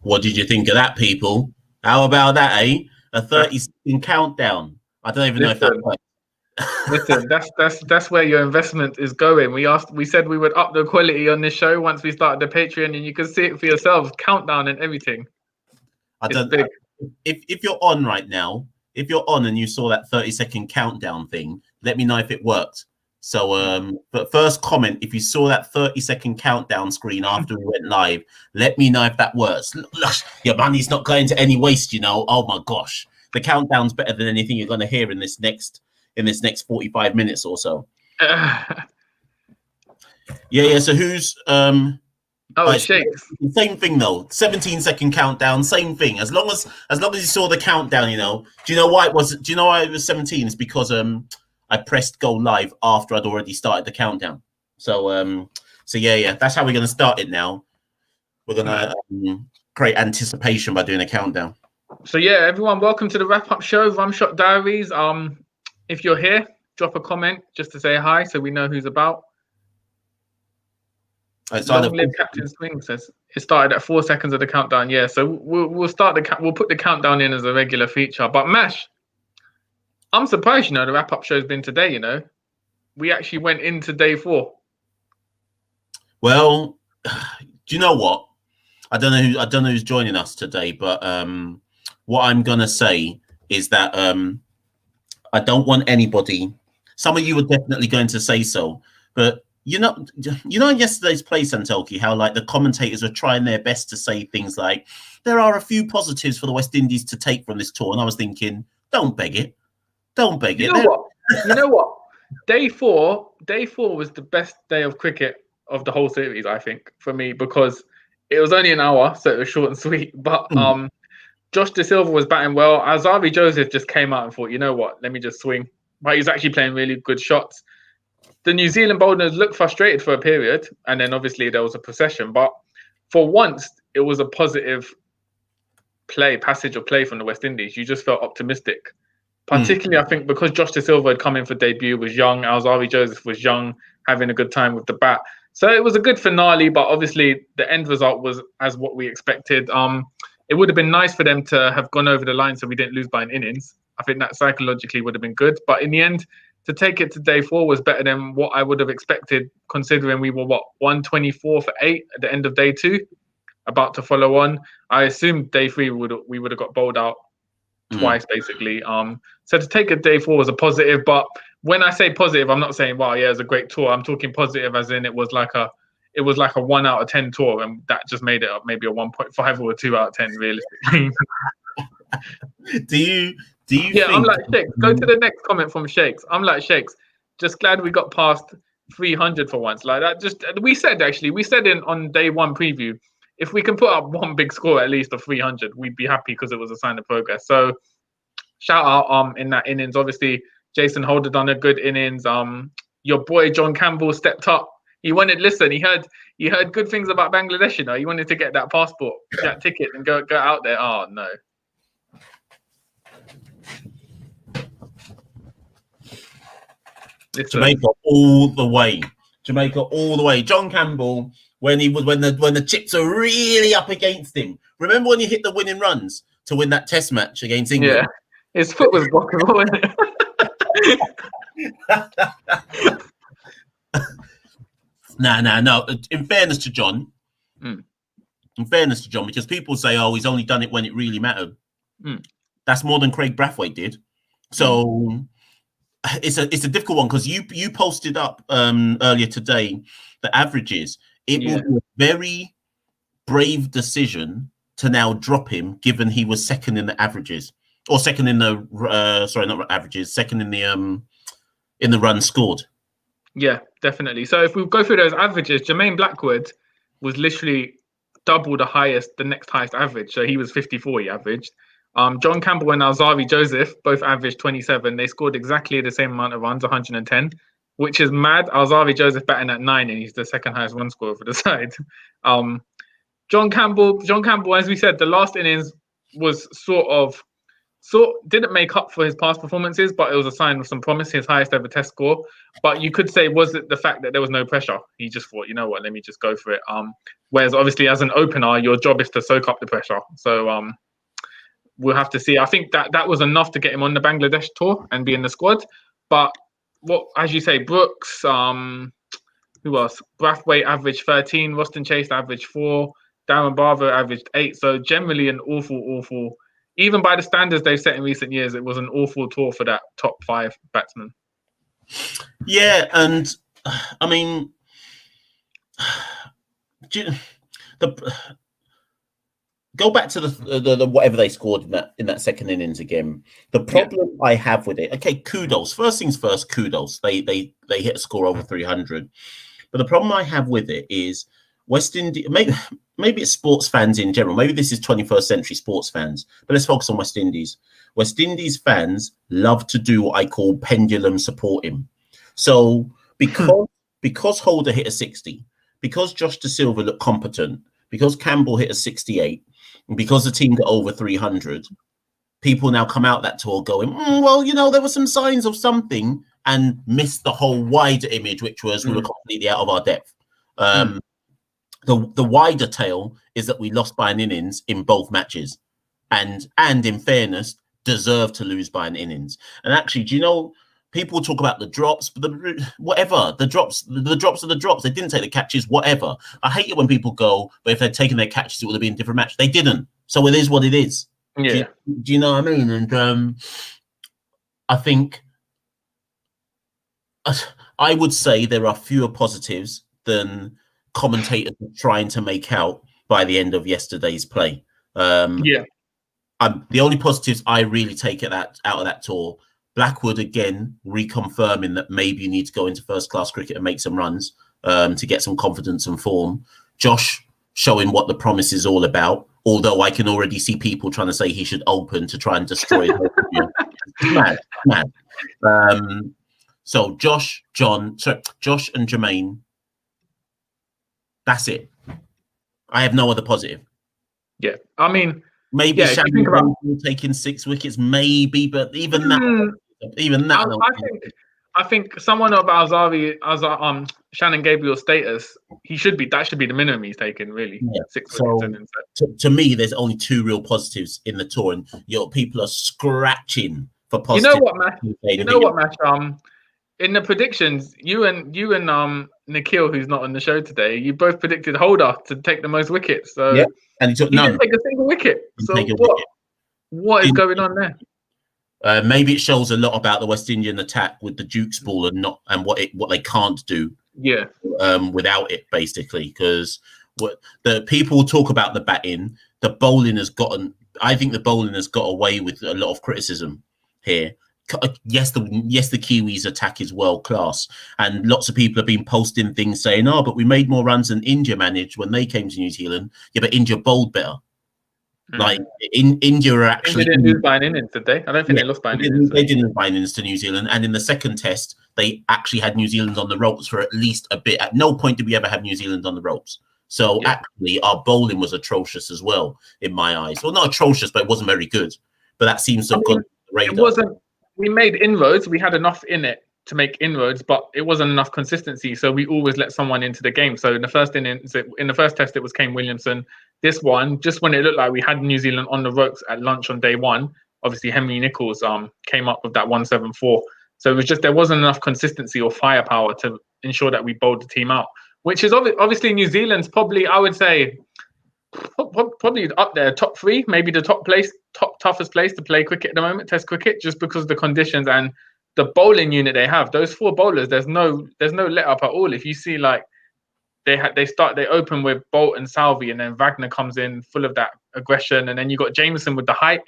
What did you think of that, people? How about that, eh? A 30-second countdown. I don't even know if that works. Listen, that's where your investment is going. We said we would up the quality on this show once we started the Patreon, and you can see it for yourselves, countdown and everything. If you're on right now, if you're on and you saw that 30-second countdown thing, let me know if it worked. So but first comment, if you saw that 30-second countdown screen after we went live, let me know if that works. Your money's not going to any waste, you know. Oh my gosh, the countdown's better than anything you're going to hear in this next 45 minutes or so. Yeah. So who's Shakes. Same thing though. 17-second countdown, same thing. As long as you saw the countdown, you know. Do you know why it was 17? It's because I pressed go live after I'd already started the countdown. So yeah. That's how we're gonna start it now. We're gonna create anticipation by doing a countdown. So yeah, everyone, welcome to the wrap-up show, Rumshot Diaries. If you're here, drop a comment just to say hi so we know who's about. Long live Captain Swing says it started at 4 seconds of the countdown. Yeah, so we'll put the countdown in as a regular feature. But Mash, I'm surprised, the wrap-up show's been today. We actually went into day 4. Well, do you know what? I don't know who's joining us today, but what I'm gonna say is that I don't want anybody. Some of you are definitely going to say so, but you know, in yesterday's play, Santokie, how like the commentators were trying their best to say things like there are a few positives for the West Indies to take from this tour, and I was thinking, don't beg it. You know what? Day four was the best day of cricket of the whole series, I think, for me, because it was only an hour, so it was short and sweet. But Josh De Silva was batting well. Alzarri Joseph just came out and thought, you know what, let me just swing. But he's actually playing really good shots. The New Zealand bowlers looked frustrated for a period, and then obviously there was a procession. But for once, it was a positive passage of play from the West Indies. You just felt optimistic. Particularly, I think, because Josh De Silva had come in for debut, was young. Alzarri Joseph was young, having a good time with the bat. So it was a good finale, but obviously the end result was as what we expected. It would have been nice for them to have gone over the line so we didn't lose by an innings. I think that psychologically would have been good. But in the end, to take it to day 4 was better than what I would have expected, considering we were, 124 for 8 at the end of day 2, about to follow on. I assumed day 3 we would have got bowled out twice, basically. So to take it day 4 was a positive. But when I say positive, I'm not saying, wow, yeah, it was a great tour. I'm talking positive as in it was like a 1 out of 10 tour, and that just made it up maybe a 1.5 or a 2 out of 10 realistically. Do you yeah, think... I'm like Shakes. Go to the next comment from Shakes. I'm like Shakes. Just glad we got past 300 for once. Like that. We said on day 1 preview, if we can put up one big score at least of 300, we'd be happy because it was a sign of progress. So shout out in that innings. Obviously, Jason Holder done a good innings. Your boy John Campbell stepped up. He wanted. Listen, he heard good things about Bangladesh. He wanted to get that passport, that ticket, and go out there. Oh no. Jamaica all the way. John Campbell, when the chips are really up against him. Remember when he hit the winning runs to win that Test match against England? Yeah, his foot was blockable, wasn't it? No. In fairness to John, because people say, "Oh, he's only done it when it really mattered." That's more than Craig Brathwaite did. So. It's a difficult one because you posted up earlier today the averages. It will be a very brave decision to now drop him, given he was second in the averages, or second in the not averages, second in the run scored. Yeah, definitely. So if we go through those averages, Jermaine Blackwood was literally double the next highest average. So he was 54. He averaged. John Campbell and Alzarri Joseph both averaged 27. They scored exactly the same amount of runs, 110, which is mad. Alzarri Joseph batting at 9, and he's the second highest run scorer for the side. John Campbell, as we said, the last innings was sort of didn't make up for his past performances, but it was a sign of some promise, his highest ever test score. But you could say, was it the fact that there was no pressure? He just thought, you know what, let me just go for it. Whereas obviously as an opener, your job is to soak up the pressure. So we'll have to see. I think that was enough to get him on the Bangladesh tour and be in the squad. But as you say, Brooks, who else? Brathwaite averaged 13, Roston Chase averaged 4, Darren Barber averaged 8. So generally an awful, even by the standards they've set in recent years, it was an awful tour for that top 5 batsman. Yeah, and I mean, go back to the whatever they scored in that second innings again. The problem I have with it, okay, kudos. First things first, kudos. They hit a score over 300. But the problem I have with it is West Indies. Maybe it's sports fans in general. Maybe this is 21st century sports fans. But let's focus on West Indies. West Indies fans love to do what I call pendulum supporting. So because Holder hit a 60, because Josh De Silva looked competent, because Campbell hit a 68, and because the team got over 300, people now come out that tour going, well, you know, there were some signs of something, and missed the whole wider image, which was we were completely out of our depth. The wider tale is that we lost by an innings in both matches, and in fairness, deserved to lose by an innings. And actually, do you know, people talk about the drops, but the drops are the drops. They didn't take the catches, whatever. I hate it when people go, but if they'd taken their catches, it would have been a different match. They didn't. So it is what it is. Yeah. Do you know what I mean? And I think I would say there are fewer positives than commentators are trying to make out by the end of yesterday's play. The only positives I really take out of that tour, Blackwood again reconfirming that maybe you need to go into first class cricket and make some runs to get some confidence and form. Josh showing what the promise is all about, although I can already see people trying to say he should open to try and destroy it. Mad. So Josh and Jermaine, that's it. I have no other positive. Yeah, I mean, maybe Shannon taking 6 wickets, maybe, but even that. I think someone of Shannon Gabriel's status, that should be the minimum he's taken, really. Yeah. 6 wickets. To me, there's only 2 real positives in the tour, and people are scratching for positives. You know what, Mash? In the predictions, you and Nikhil, who's not on the show today, you both predicted Holder to take the most wickets. So yeah, and he took none. Didn't take a single wicket. So what is going on there? Maybe it shows a lot about the West Indian attack with the Duke's ball and what they can't do. Yeah. Without it, basically, because the people talk about the batting, the bowling has gotten. I think the bowling has got away with a lot of criticism here. Yes, the Kiwis' attack is world class, and lots of people have been posting things saying, "Oh, but we made more runs than India managed when they came to New Zealand." Yeah, but India bowled better. Like India are actually India didn't lose by an innings, did they? I don't think they lost by an innings. They didn't lose by an innings to New Zealand, and in the second test, they actually had New Zealand on the ropes for at least a bit. At no point did we ever have New Zealand on the ropes. So actually, our bowling was atrocious as well in my eyes. Well, not atrocious, but it wasn't very good. But that seems to have gone to the radar. It wasn't. We made inroads. We had enough in it to make inroads, but it wasn't enough consistency. So we always let someone into the game. So in the first test, it was Kane Williamson. This one, just when it looked like we had New Zealand on the ropes at lunch on day one, obviously Henry Nichols came up with that 174. So it was just there wasn't enough consistency or firepower to ensure that we bowled the team out. Which is obviously New Zealand's probably, I would say, probably up there, top 3, maybe the top toughest place to play cricket at the moment, Test cricket, just because of the conditions and the bowling unit they have. Those 4 bowlers, there's no let up at all. If you see, like, they open with Bolt and Salvi, and then Wagner comes in full of that aggression, and then you got Jameson with the height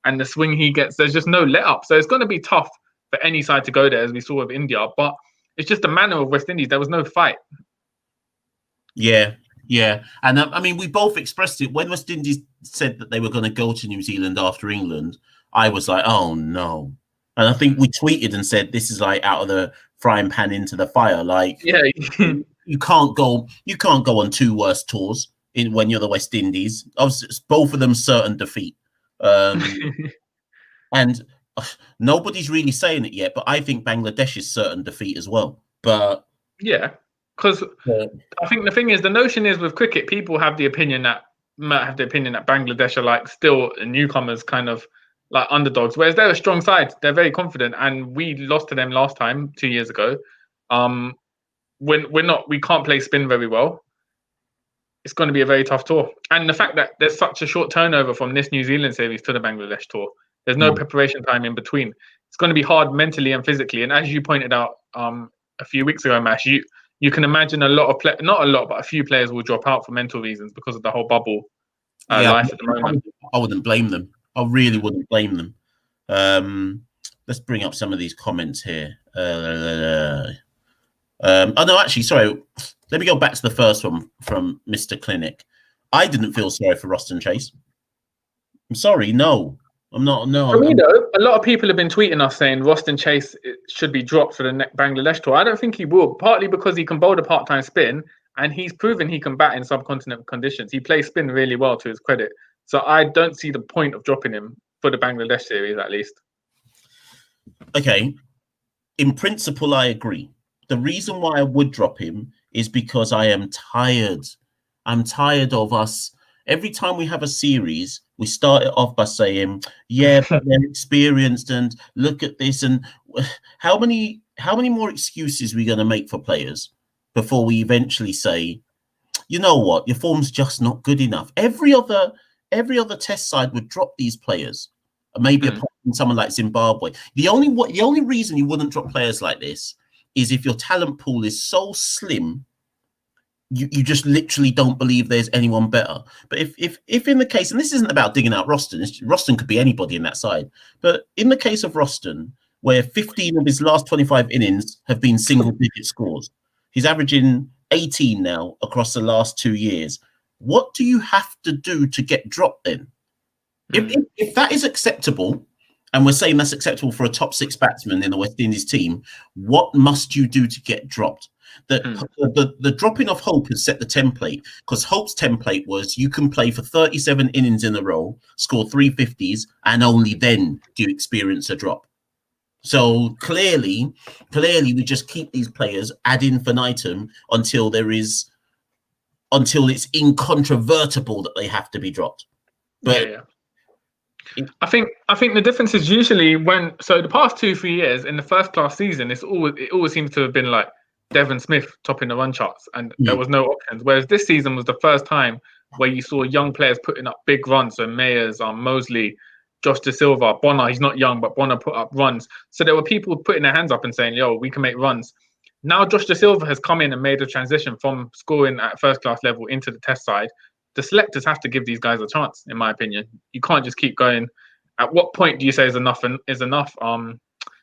and the swing he gets. There's just no let up, so it's going to be tough for any side to go there, as we saw with India. But it's just the manner of West Indies. There was no fight. Yeah, and I mean, we both expressed it when West Indies said that they were going to go to New Zealand after England. I was like, oh no, and I think we tweeted and said this is like out of the frying pan into the fire. Like, yeah, you can't go on 2 worst tours when you're the West Indies. Obviously, both of them certain defeat. And nobody's really saying it yet, but I think Bangladesh is certain defeat as well. But yeah, because I think the thing is, the notion is with cricket, people have the opinion that Bangladesh are like still newcomers, kind of like underdogs, whereas they're a strong side. They're very confident, and we lost to them last time 2 years ago. We can't play spin very well. It's going to be a very tough tour, and the fact that there's such a short turnover from this New Zealand series to the Bangladesh tour, there's no preparation time in between. It's going to be hard mentally and physically. And as you pointed out a few weeks ago, Mash, you can imagine a few players will drop out for mental reasons because of the whole bubble life at the moment. I wouldn't blame them. I really wouldn't blame them. Let's bring up some of these comments here. Oh no, actually, sorry. Let me go back to the first one from Mr. Clinic. I didn't feel sorry for Roston Chase. I'm sorry, no. I'm not. No. For me, though, a lot of people have been tweeting us saying Roston Chase should be dropped for the Bangladesh tour. I don't think he will, partly because he can bowl a part-time spin, and he's proven he can bat in subcontinent conditions. He plays spin really well, to his credit. So I don't see the point of dropping him for the Bangladesh series, at least. Okay. In principle, I agree. The reason why I would drop him is because I am tired. I'm tired of us. Every time we have a series, we start it off by saying, yeah, but they're experienced and look at this. And how many more excuses are we going to make for players before we eventually say, you know what, your form's just not good enough. Every other test side would drop these players. Maybe apart from someone like Zimbabwe. The only reason you wouldn't drop players like this is if your talent pool is so slim, you just literally don't believe there's anyone better. But if in the case, and this isn't about digging out Roston, Roston could be anybody in that side. But in the case of Roston, where 15 of his last 25 innings have been single-digit scores, he's averaging 18 now across the last 2 years. What do you have to do to get dropped then? If that is acceptable, and we're saying that's acceptable for a top 6 batsman in the West Indies team, what must you do to get dropped? The dropping of Hope has set the template, because Hope's template was you can play for 37 innings in a row, score 350s, and only then do you experience a drop. So clearly we just keep these players ad infinitum until it's incontrovertible that they have to be dropped. But yeah. I think the difference is usually the past 2-3 years in the first class season, it always seems to have been like Devon Smith topping the run charts, and there was no options. Whereas this season was the first time where you saw young players putting up big runs. So Mayers, Mosley, Josh De Silva, Bonner. He's not young, but Bonner put up runs. So there were people putting their hands up and saying, "Yo, we can make runs." Now Josh De Silva has come in and made a transition from scoring at first class level into the test side. The selectors have to give these guys a chance, in my opinion. You can't just keep going. At what point do you say is enough?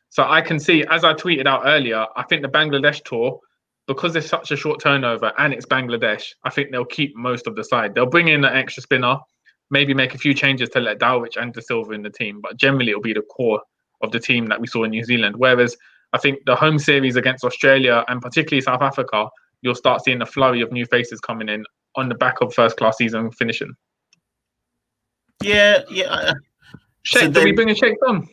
So I can see, as I tweeted out earlier, I think the Bangladesh tour, because there's such a short turnover and it's Bangladesh, I think they'll keep most of the side. They'll bring in an extra spinner, maybe make a few changes to let Dulwich and De Silva in the team, but generally it'll be the core of the team that we saw in New Zealand. Whereas I think the home series against Australia and particularly South Africa, you'll start seeing a flurry of new faces coming in on the back of first class season finishing. Yeah. Sheikh, do we bring a Sheikh on?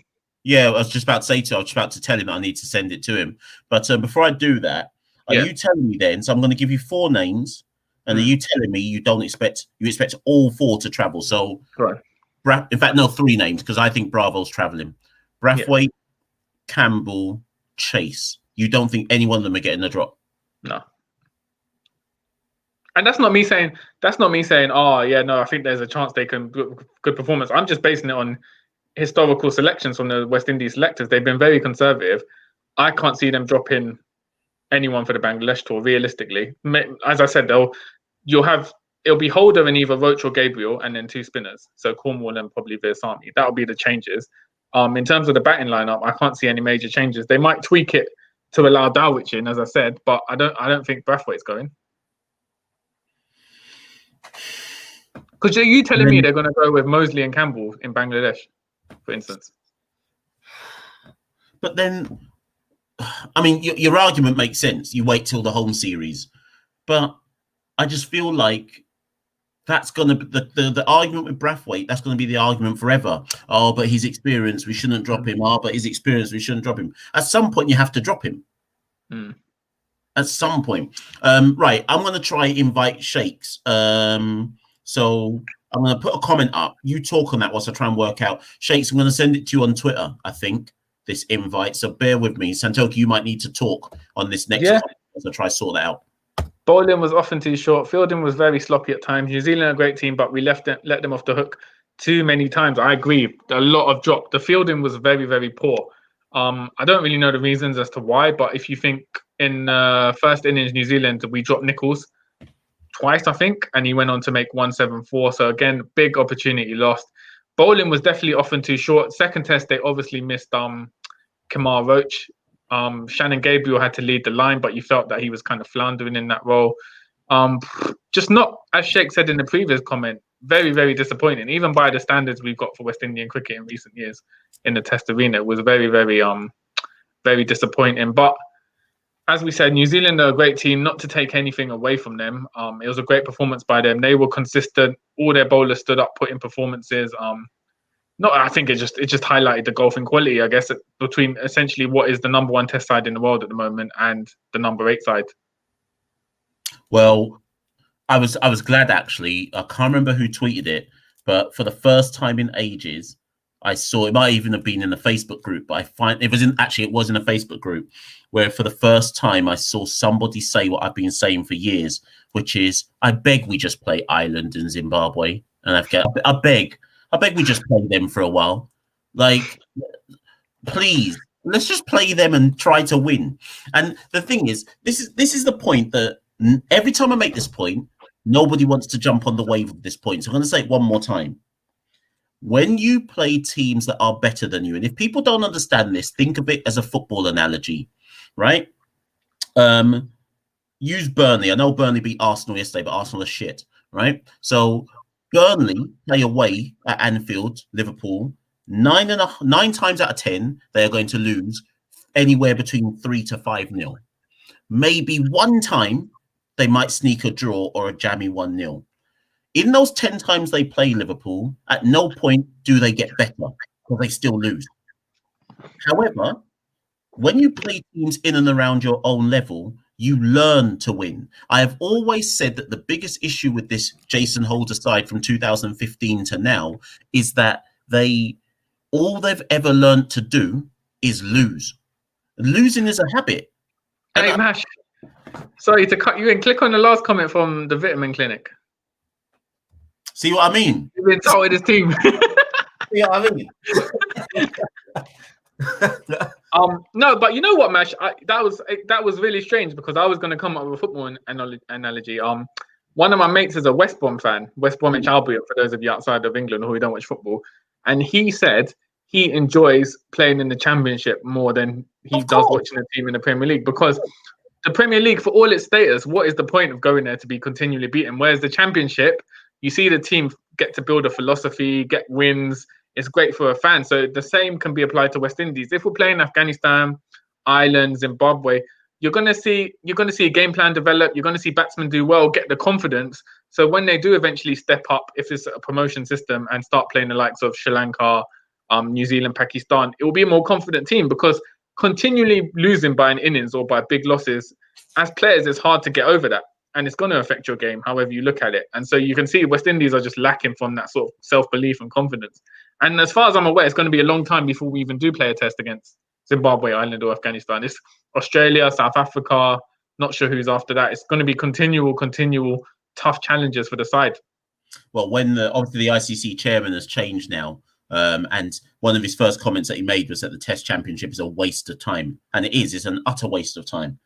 Yeah, I was just about to tell him that I need to send it to him. But before I do that, are you telling me then? So I'm going to give you 4 names, and are you telling me you expect all 4 to travel? So, right. In fact, no, 3 names, because I think Bravo's traveling. Brathwaite, Campbell, Chase. You don't think any one of them are getting a drop? No. And that's not me saying. Oh yeah, no, I think there's a chance they can good performance. I'm just basing it on historical selections from the West Indies selectors. They've been very conservative. I can't see them dropping anyone for the Bangladesh tour realistically. As I said, it'll be Holder and either Roach or Gabriel, and then 2 spinners. So Cornwall and probably Veersamy. That'll be the changes. In terms of the batting lineup, I can't see any major changes. They might tweak it to allow Dulwich in, as I said, but I don't think Brathwaite's going. Because are you telling me they're going to go with Mosley and Campbell in Bangladesh, for instance? But then, I mean, your argument makes sense. You wait till the home series. But I just feel like That's going to be the argument with Brathwaite. That's going to be the argument forever. Oh, but his experience, we shouldn't drop him. Oh, but his experience, we shouldn't drop him. At some point, you have to drop him. At some point. Right, I'm going to try invite Shakes. So I'm going to put a comment up. You talk on that whilst I try and work out. Shakes, I'm going to send it to you on Twitter, I think, this invite. So bear with me. Santokie, you might need to talk on this next comment as I try to sort that out. Bowling was often too short. Fielding was very sloppy at times. New Zealand a great team, but we let them off the hook too many times. I agree. A lot of drop. The fielding was very, very poor. I don't really know the reasons as to why, but if you think in first innings, New Zealand, we dropped Nichols twice, I think, and he went on to make 174. So again, big opportunity lost. Bowling was definitely often too short. Second test, they obviously missed Kamar Roach. Shannon Gabriel had to lead the line, but you felt that he was kind of floundering in that role. Just not, as Sheikh said in the previous comment, very, very disappointing. Even by the standards we've got for West Indian cricket in recent years in the Test arena, it was very, very, very disappointing. But as we said, New Zealand are a great team. Not to take anything away from them, it was a great performance by them. They were consistent. All their bowlers stood up, put in performances. I think it just highlighted the golfing quality, I guess, between essentially what is the number one Test side in the world at the moment and the number 8 side. Well, I was glad, actually. I can't remember who tweeted it, but for the first time in ages, I saw, it might even have been in a Facebook group, but it was in a Facebook group where for the first time I saw somebody say what I've been saying for years, which is, I beg we just play Ireland and Zimbabwe and I beg we just play them for a while. Like, please, let's just play them and try to win. And the thing is, this is the point that every time I make this point, nobody wants to jump on the wave of this point. So I'm going to say it one more time. When you play teams that are better than you, and if people don't understand this, think of it as a football analogy, right? Use Burnley. I know Burnley beat Arsenal yesterday, but Arsenal are shit, right? So Burnley play away at Anfield, Liverpool. 9 times out of 10, they are going to lose anywhere between 3 to 5-0. Maybe one time they might sneak a draw or a jammy 1-0. In those 10 times they play Liverpool, at no point do they get better, because they still lose. However, when you play teams in and around your own level, you learn to win. I have always said that the biggest issue with this Jason Holder side from 2015 to now is that all they've ever learned to do is lose. Losing is a habit. Hey, Mash, sorry to cut you in. Click on the last comment from the Vitamin Clinic. See what I mean? You've insulted his team. See what I mean? No, but you know what, Mash? That was really strange because I was going to come up with a football analogy. One of my mates is a West Brom fan, West Bromwich Albion, for those of you outside of England who don't watch football, and he said he enjoys playing in the Championship more than he does watching a team in the Premier League, because the Premier League, for all its status, what is the point of going there to be continually beaten? Whereas the Championship, you see the team get to build a philosophy, get wins. It's great for a fan. So the same can be applied to West Indies. If we're playing Afghanistan, Ireland, Zimbabwe, you're gonna see a game plan develop. You're gonna see batsmen do well, get the confidence. So when they do eventually step up, if it's a promotion system, and start playing the likes of Sri Lanka, New Zealand, Pakistan, it will be a more confident team, because continually losing by an innings or by big losses, as players, it's hard to get over that. And it's going to affect your game, however you look at it. And so you can see West Indies are just lacking from that sort of self-belief and confidence. And as far as I'm aware, it's going to be a long time before we even do play a test against Zimbabwe, Ireland, or Afghanistan. It's Australia, South Africa, not sure who's after that. It's going to be continual tough challenges for the side. Well, when obviously the ICC chairman has changed now, and one of his first comments that he made was that the Test Championship is a waste of time. And it is. It's an utter waste of time.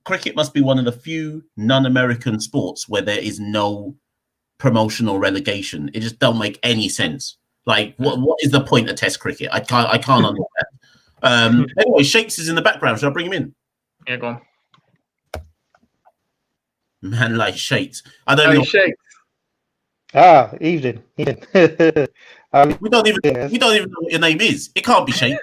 Cricket must be one of the few non-American sports where there is no promotional relegation. It just don't make any sense. Like, what is the point of Test cricket? I can't understand. Anyway, Shakes is in the background. Should I bring him in? Yeah, go on. Man, like Shakes. I don't know. Shakes. Evening. We don't even know what your name is. It can't be Shakes.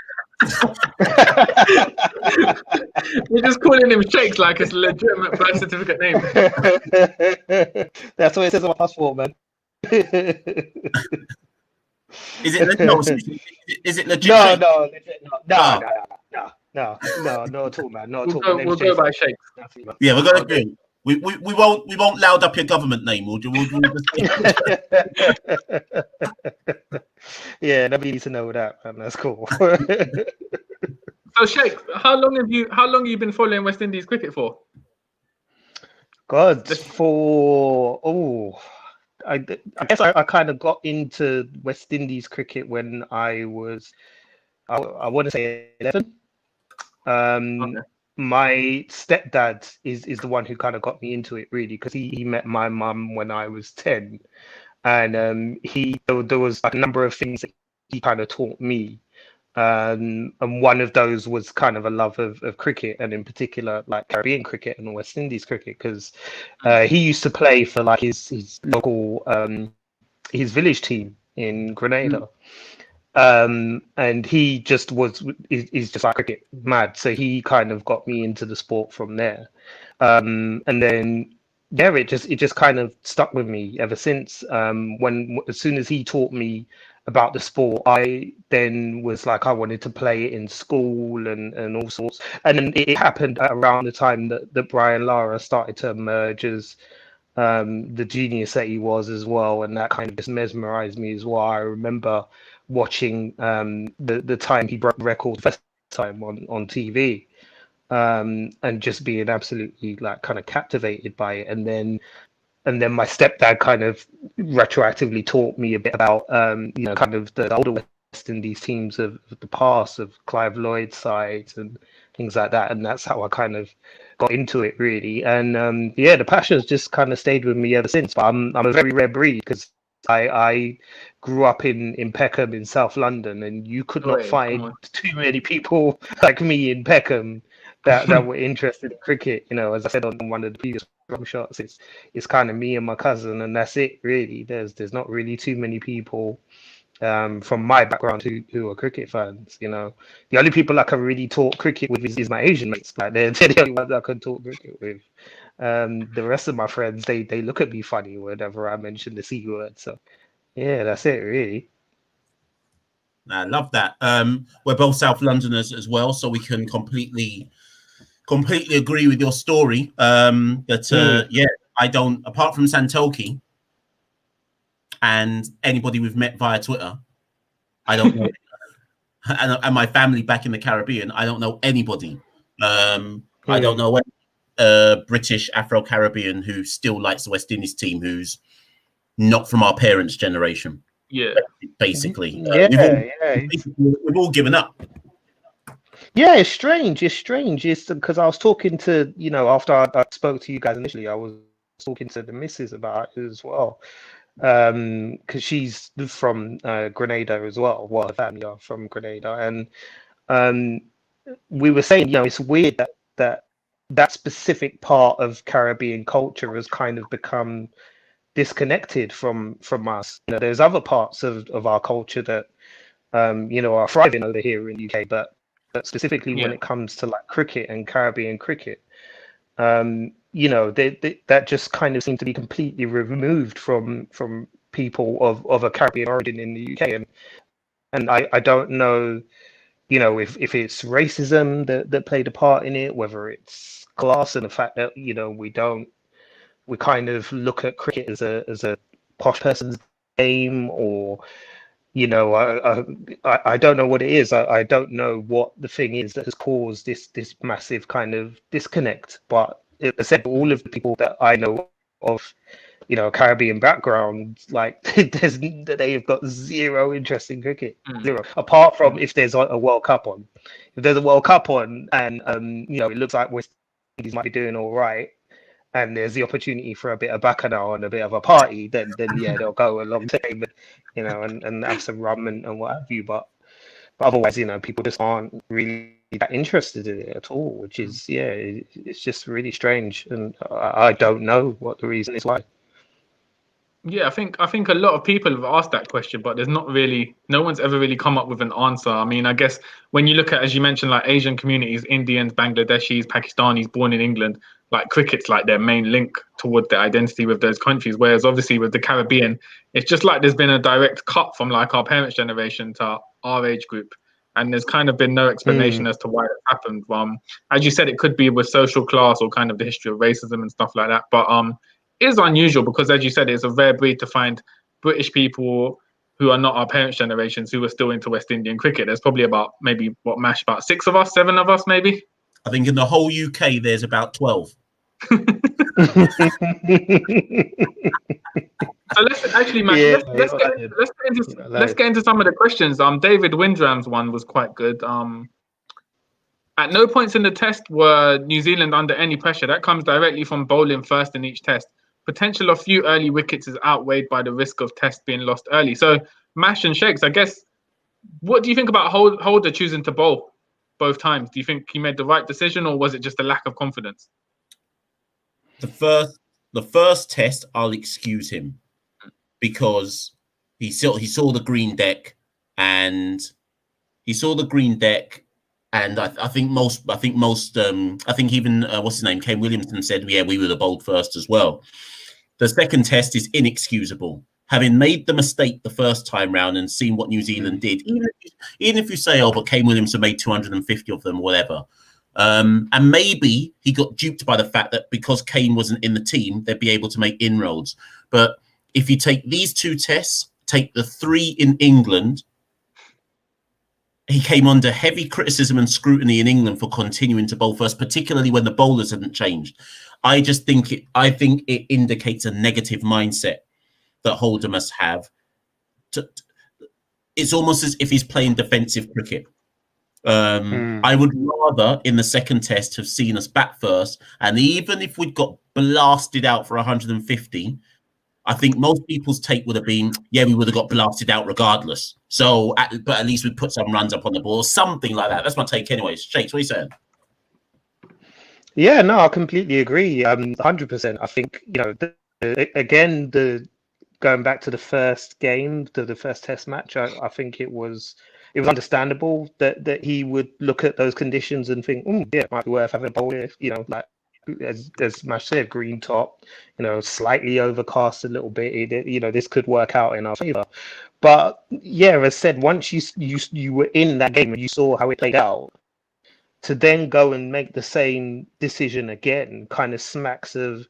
You're just calling him Shakes like it's a legitimate birth certificate name. That's what it says on my passport, man. Is it no? Is it legit? No, Shake? no, legit, Ah. no, not at all, man. Not at all. We'll go by Shakes. Yeah, we're gonna agree. We won't loud up your government name. We'll just... Yeah, nobody needs to know that, man. That's cool. So Shakes, how long have you been following West Indies cricket for? God, I guess I kind of got into West Indies cricket when I was, I want to say 11. Okay. My stepdad is the one who kind of got me into it, really, because he met my mum when I was 10, and there was like a number of things that he kind of taught me. And one of those was kind of a love of cricket, and in particular like Caribbean cricket and West Indies cricket, because he used to play for like his local his village team in Grenada. And he just is just like cricket mad, so he kind of got me into the sport from there. And then it just kind of stuck with me ever since. As soon as he taught me about the sport, I then was like, I wanted to play it in school and all sorts. And then it happened around the time that Brian Lara started to emerge as the genius that he was as well, and that kind of just mesmerized me as well. I remember watching the time he broke the record first time on TV, and just being absolutely like kind of captivated by it. And then my stepdad kind of retroactively taught me a bit about kind of the older West Indies teams of the past, of Clive Lloyd's sides and things like that, and that's how I kind of got into it, really. And the passion has just kind of stayed with me ever since. But I'm a very rare breed, because I grew up in Peckham in South London, and you could not find too many people like me in Peckham that were interested in cricket. As I said on one of the previous shots, it's kind of me and my cousin, and that's it, really. There's not really too many people from my background who are cricket fans. The only people I can really talk cricket with is my Asian mates. Like they're the only ones I can talk cricket with. The rest of my friends, they look at me funny whenever I mention the C word. So yeah, that's it, really. I love that. We're both South Londoners as well, so we can completely agree with your story. Yeah, I don't, apart from Santokie and anybody we've met via Twitter, I don't know. and my family back in the Caribbean, I don't know anybody. I don't know British Afro-Caribbean who still likes the West Indies team, who's not from our parents' generation. Yeah, basically. We've all given up. Yeah, it's strange. It's because I was talking to, after I spoke to you guys initially, I was talking to the missus about it as well. Because she's from Grenada as well. Well, her family are from Grenada. And we were saying, it's weird that specific part of Caribbean culture has kind of become disconnected from us. There's other parts of our culture that are thriving over here in the UK, but specifically when it comes to like cricket and Caribbean cricket, that just kind of seems to be completely removed from people of a Caribbean origin in the UK. And I don't know, if it's racism that played a part in it, whether it's class and the fact that we kind of look at cricket as a posh person's game, or I don't know what it is. I don't know what the thing is that has caused this massive kind of disconnect. But as I said, all of the people that I know of, Caribbean background, like they have got zero interest in cricket, zero. Apart from if there's a World Cup on. If there's a World Cup on, and it looks like West Indies might be doing all right, and there's the opportunity for a bit of bacchanal and a bit of a party, then yeah, they'll go along to it, and have some rum and what have you. But otherwise, people just aren't really that interested in it at all, which is, it's just really strange, and I don't know what the reason is why. Yeah, I think a lot of people have asked that question, but no one's ever really come up with an answer. I mean, I guess when you look at, as you mentioned, like Asian communities, Indians, Bangladeshis, Pakistanis born in England, like cricket's like their main link toward their identity with those countries. Whereas obviously with the Caribbean, it's just like there's been a direct cut from like our parents' generation to our age group. And there's kind of been no explanation as to why it happened. As you said, it could be with social class or kind of the history of racism and stuff like that. But is unusual because, as you said, it's a rare breed to find British people who are not our parents' generations who are still into West Indian cricket. There's probably about about 6 of us, 7 of us, maybe. I think in the whole UK there's about 12. So let's actually, Matt, let's get into some of the questions. David Windram's one was quite good. At no points in the test were New Zealand under any pressure. That comes directly from bowling first in each test. Potential of few early wickets is outweighed by the risk of test being lost early. So, Mash and Shakes, I guess, what do you think about Holder choosing to bowl both times? Do you think he made the right decision, or was it just a lack of confidence? The first test, I'll excuse him because he saw the green deck, and I think even what's his name, Kane Williamson said, yeah, we would have bowled first as well. The second test is inexcusable. Having made the mistake the first time round and seen what New Zealand did, even if you say, oh, but Kane Williamson made 250 of them, whatever. And maybe he got duped by the fact that because Kane wasn't in the team, they'd be able to make inroads. But if you take these 2 tests, take the 3 in England, he came under heavy criticism and scrutiny in England for continuing to bowl first, particularly when the bowlers hadn't changed. I think it indicates a negative mindset that Holder must have. It's almost as if he's playing defensive cricket. I would rather in the second test have seen us bat first, and even if we'd got blasted out for 150, I think most people's take would have been, yeah, we would have got blasted out regardless. So, but at least we put some runs up on the ball, something like that. That's my take, anyways. Shakes, what are you saying? Yeah, no, I completely agree. 100%. I think going back to the first game, to the first test match, I think it was understandable that he would look at those conditions and think, yeah, it might be worth having a bowl here, like as Mash said, green top, slightly overcast a little bit. This could work out in our favor. But yeah, as said, once you were in that game and you saw how it played out, to then go and make the same decision again kind of smacks of,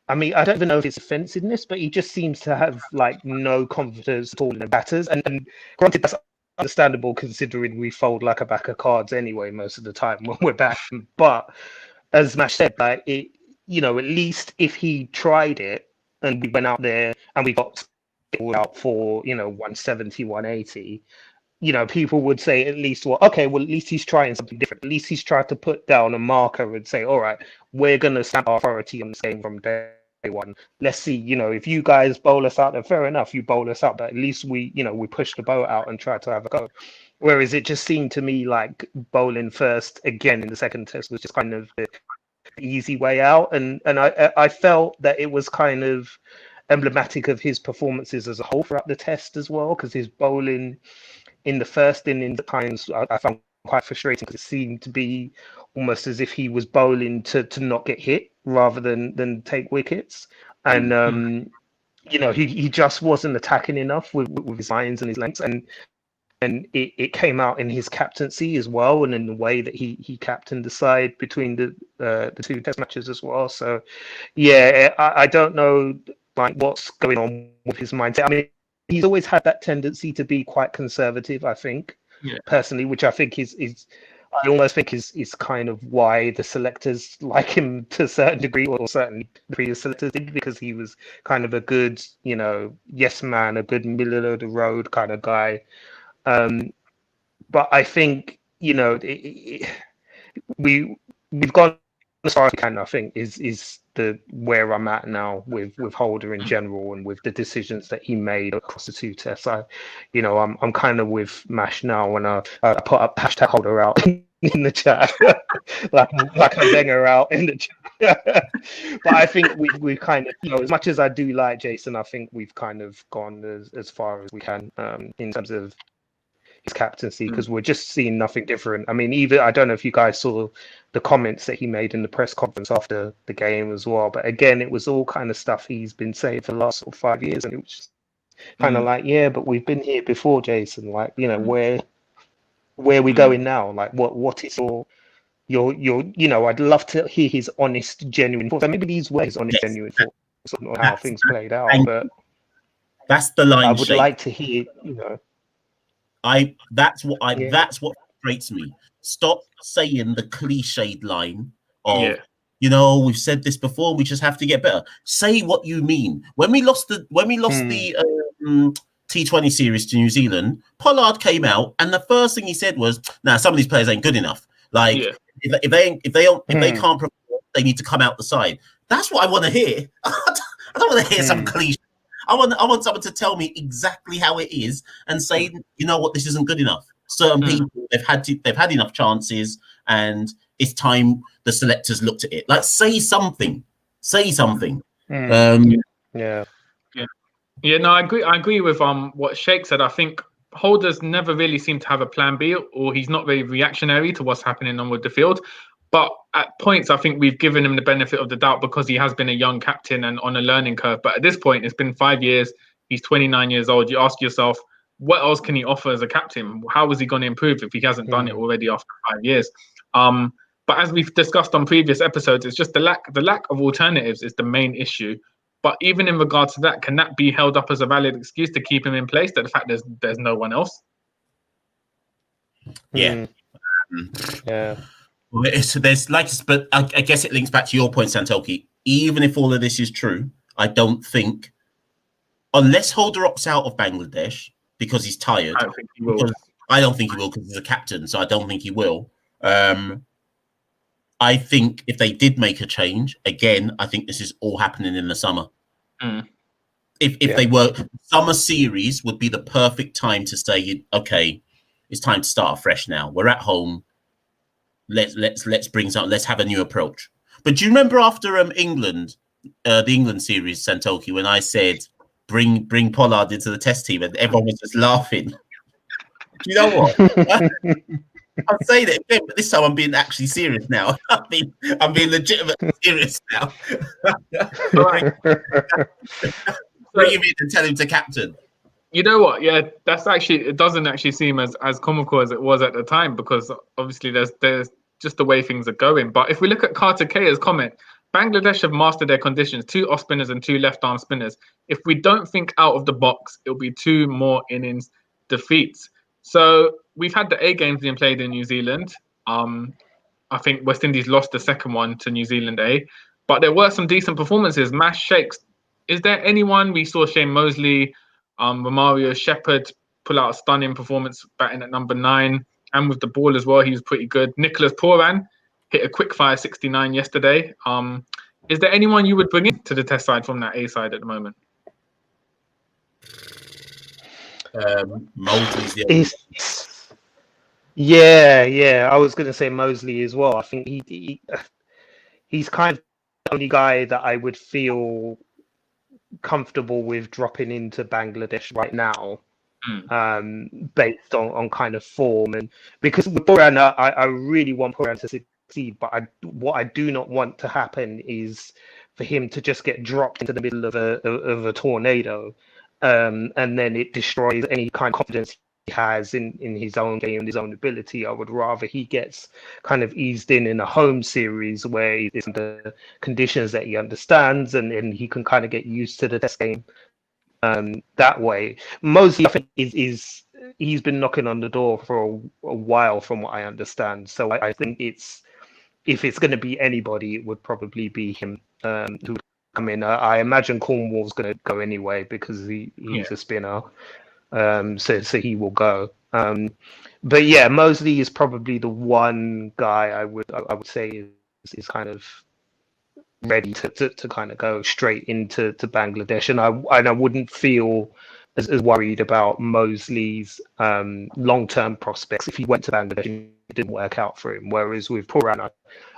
I mean, I don't even know if it's offensiveness, but he just seems to have like no confidence at all in the batters. And granted, that's understandable considering we fold like a back of cards anyway most of the time when we're batting. But as Mash said, like at least if he tried it and we went out there and we got out for 170, 180, people would say at least, well, at least he's trying something different. At least he's tried to put down a marker and say, all right, we're going to stamp our authority on this game from day one. Let's see, if you guys bowl us out, then fair enough, you bowl us out, but at least we push the boat out and try to have a go. Whereas it just seemed to me like bowling first again in the second test was just kind of the easy way out. And I felt that it was kind of emblematic of his performances as a whole throughout the test as well, because his bowling in the first innings at times I found quite frustrating, because it seemed to be almost as if he was bowling to not get hit rather than take wickets. And he just wasn't attacking enough with his lines and his lengths, and it came out in his captaincy as well, and in the way that he captained the side between the 2 test matches as well. So yeah, I don't know like what's going on with his mindset. I mean, he's always had that tendency to be quite conservative, I think, personally, which I think I almost think is kind of why the selectors like him to a certain degree, or certainly the previous selectors did, because he was kind of a good, yes man, a good middle of the road kind of guy. But I think, we've gone as far as we can, I think, is where I'm at now with Holder in general and with the decisions that he made across the 2 tests. I'm kind of with Mash now when I put up hashtag Holder out. in the chat, like I bang her out in the chat. But I think we kind of, as much as I do like Jason, I think we've kind of gone as far as we can in terms of his captaincy, because we're just seeing nothing different. I mean, even I don't know if you guys saw the comments that he made in the press conference after the game as well. But again, it was all kind of stuff he's been saying for the last sort of 5 years, and it was just kind of like, yeah, but we've been here before, Jason. Like, where are we going now? Like, what is your I'd love to hear his honest, genuine thoughts. So maybe these were his honest, genuine thoughts on how things played out. But that's the line. I would like to hear, That's what frustrates me. Stop saying the cliched line of, we've said this before, we just have to get better. Say what you mean. When we lost the T20 series to New Zealand, Pollard came out and the first thing he said was, "Nah, some of these players ain't good enough. Like if they can't perform, they need to come out the side." That's what I want to hear. I don't want to hear some cliche. I want someone to tell me exactly how it is and say, you know what, this isn't good enough. Certain people, they've had enough chances, and it's time the selectors looked at it. Like, say something. No, I agree with what Sheikh said. I think Holders never really seem to have a plan B, or he's not very reactionary to what's happening on with the field. But at points, I think we've given him the benefit of the doubt because he has been a young captain and on a learning curve. But at this point, it's been 5 years. He's 29 years old. You ask yourself, what else can he offer as a captain? How is he going to improve if he hasn't done it already after 5 years? But as we've discussed on previous episodes, it's just the lack of alternatives is the main issue. But even in regards to that, can that be held up as a valid excuse to keep him in place? That the fact there's no one else. Yeah. So there's but I guess it links back to your point, Santokie. Even if all of this is true, I don't think, unless Holder opts out of Bangladesh because he's tired. I don't think he will. I don't think he will because he's a captain, so I don't think he will. I think if they did make a change, again, I think this is all happening in the summer. If they were, summer series would be the perfect time to say, okay, it's time to start afresh now. We're at home. Let's bring something. Let's have a new approach. But do you remember after England, the England series, Santokie, when I said bring Pollard into the test team and everyone was just laughing? Do you know what? I'm saying it again, but this time I'm being actually serious now. I'm being legitimate serious now. Bring him in and tell him to captain. You know what? Yeah, it doesn't actually seem as comical as it was at the time, because obviously there's just the way things are going. But if we look at Carter Kaya's comment, Bangladesh have mastered their conditions, 2 off spinners and 2 left arm spinners. If we don't think out of the box, it'll be 2 more innings defeats. So we've had the A games being played in New Zealand. I think West Indies lost the second one to New Zealand A, but there were some decent performances. Mash Shakes. Is there anyone? We saw Shane Mosley, Romario Shepherd pull out a stunning performance batting at number 9, and with the ball as well, he was pretty good. Nicholas Pooran hit a quick fire 69 yesterday. Is there anyone you would bring in to the test side from that A side at the moment? Mosley's the yeah. I was going to say Mosley as well. I think he's kind of the only guy that I would feel comfortable with dropping into Bangladesh right now, based on kind of form, and because with Pooran, I really want Pooran to succeed, but what I do not want to happen is for him to just get dropped into the middle of a tornado, and then it destroys any kind of confidence he has in his own game and his own ability. I would rather he gets kind of eased in a home series where he's in the conditions that he understands, and he can kind of get used to the test game that way. Mosley, I think, he's been knocking on the door for a while, from what I understand. So I think if it's going to be anybody, it would probably be him who. I mean, I imagine Cornwall's going to go anyway because he's a spinner, so he will go. But yeah, Mosley is probably the one guy I would say is kind of ready to kind of go straight into Bangladesh, and I wouldn't feel as worried about Mosley's long-term prospects if he went to Bangladesh and it didn't work out for him. Whereas with Pooran,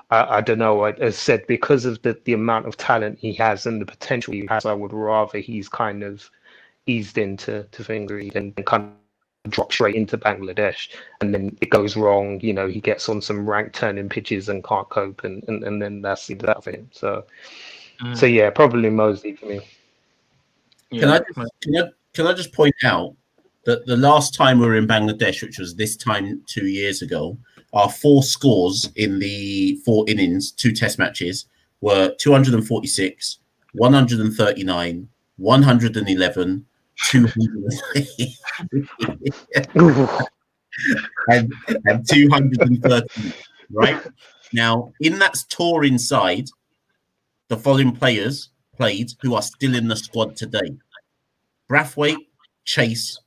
I don't know, as said, because of the amount of talent he has and the potential he has, I would rather he's kind of eased into Hungary than kind of drop straight into Bangladesh, and then it goes wrong. You know, he gets on some rank turning pitches and can't cope, and then that's that for him. So yeah, probably Mosley for me. Yeah. Can I just point out that the last time we were in Bangladesh, which was this time 2 years ago, our 4 scores in the 4 innings, 2 test matches, were 246, 139, 111, 200 and 230. Right now, in that tour inside, the following players played who are still in the squad today: Brathwaite, Chase,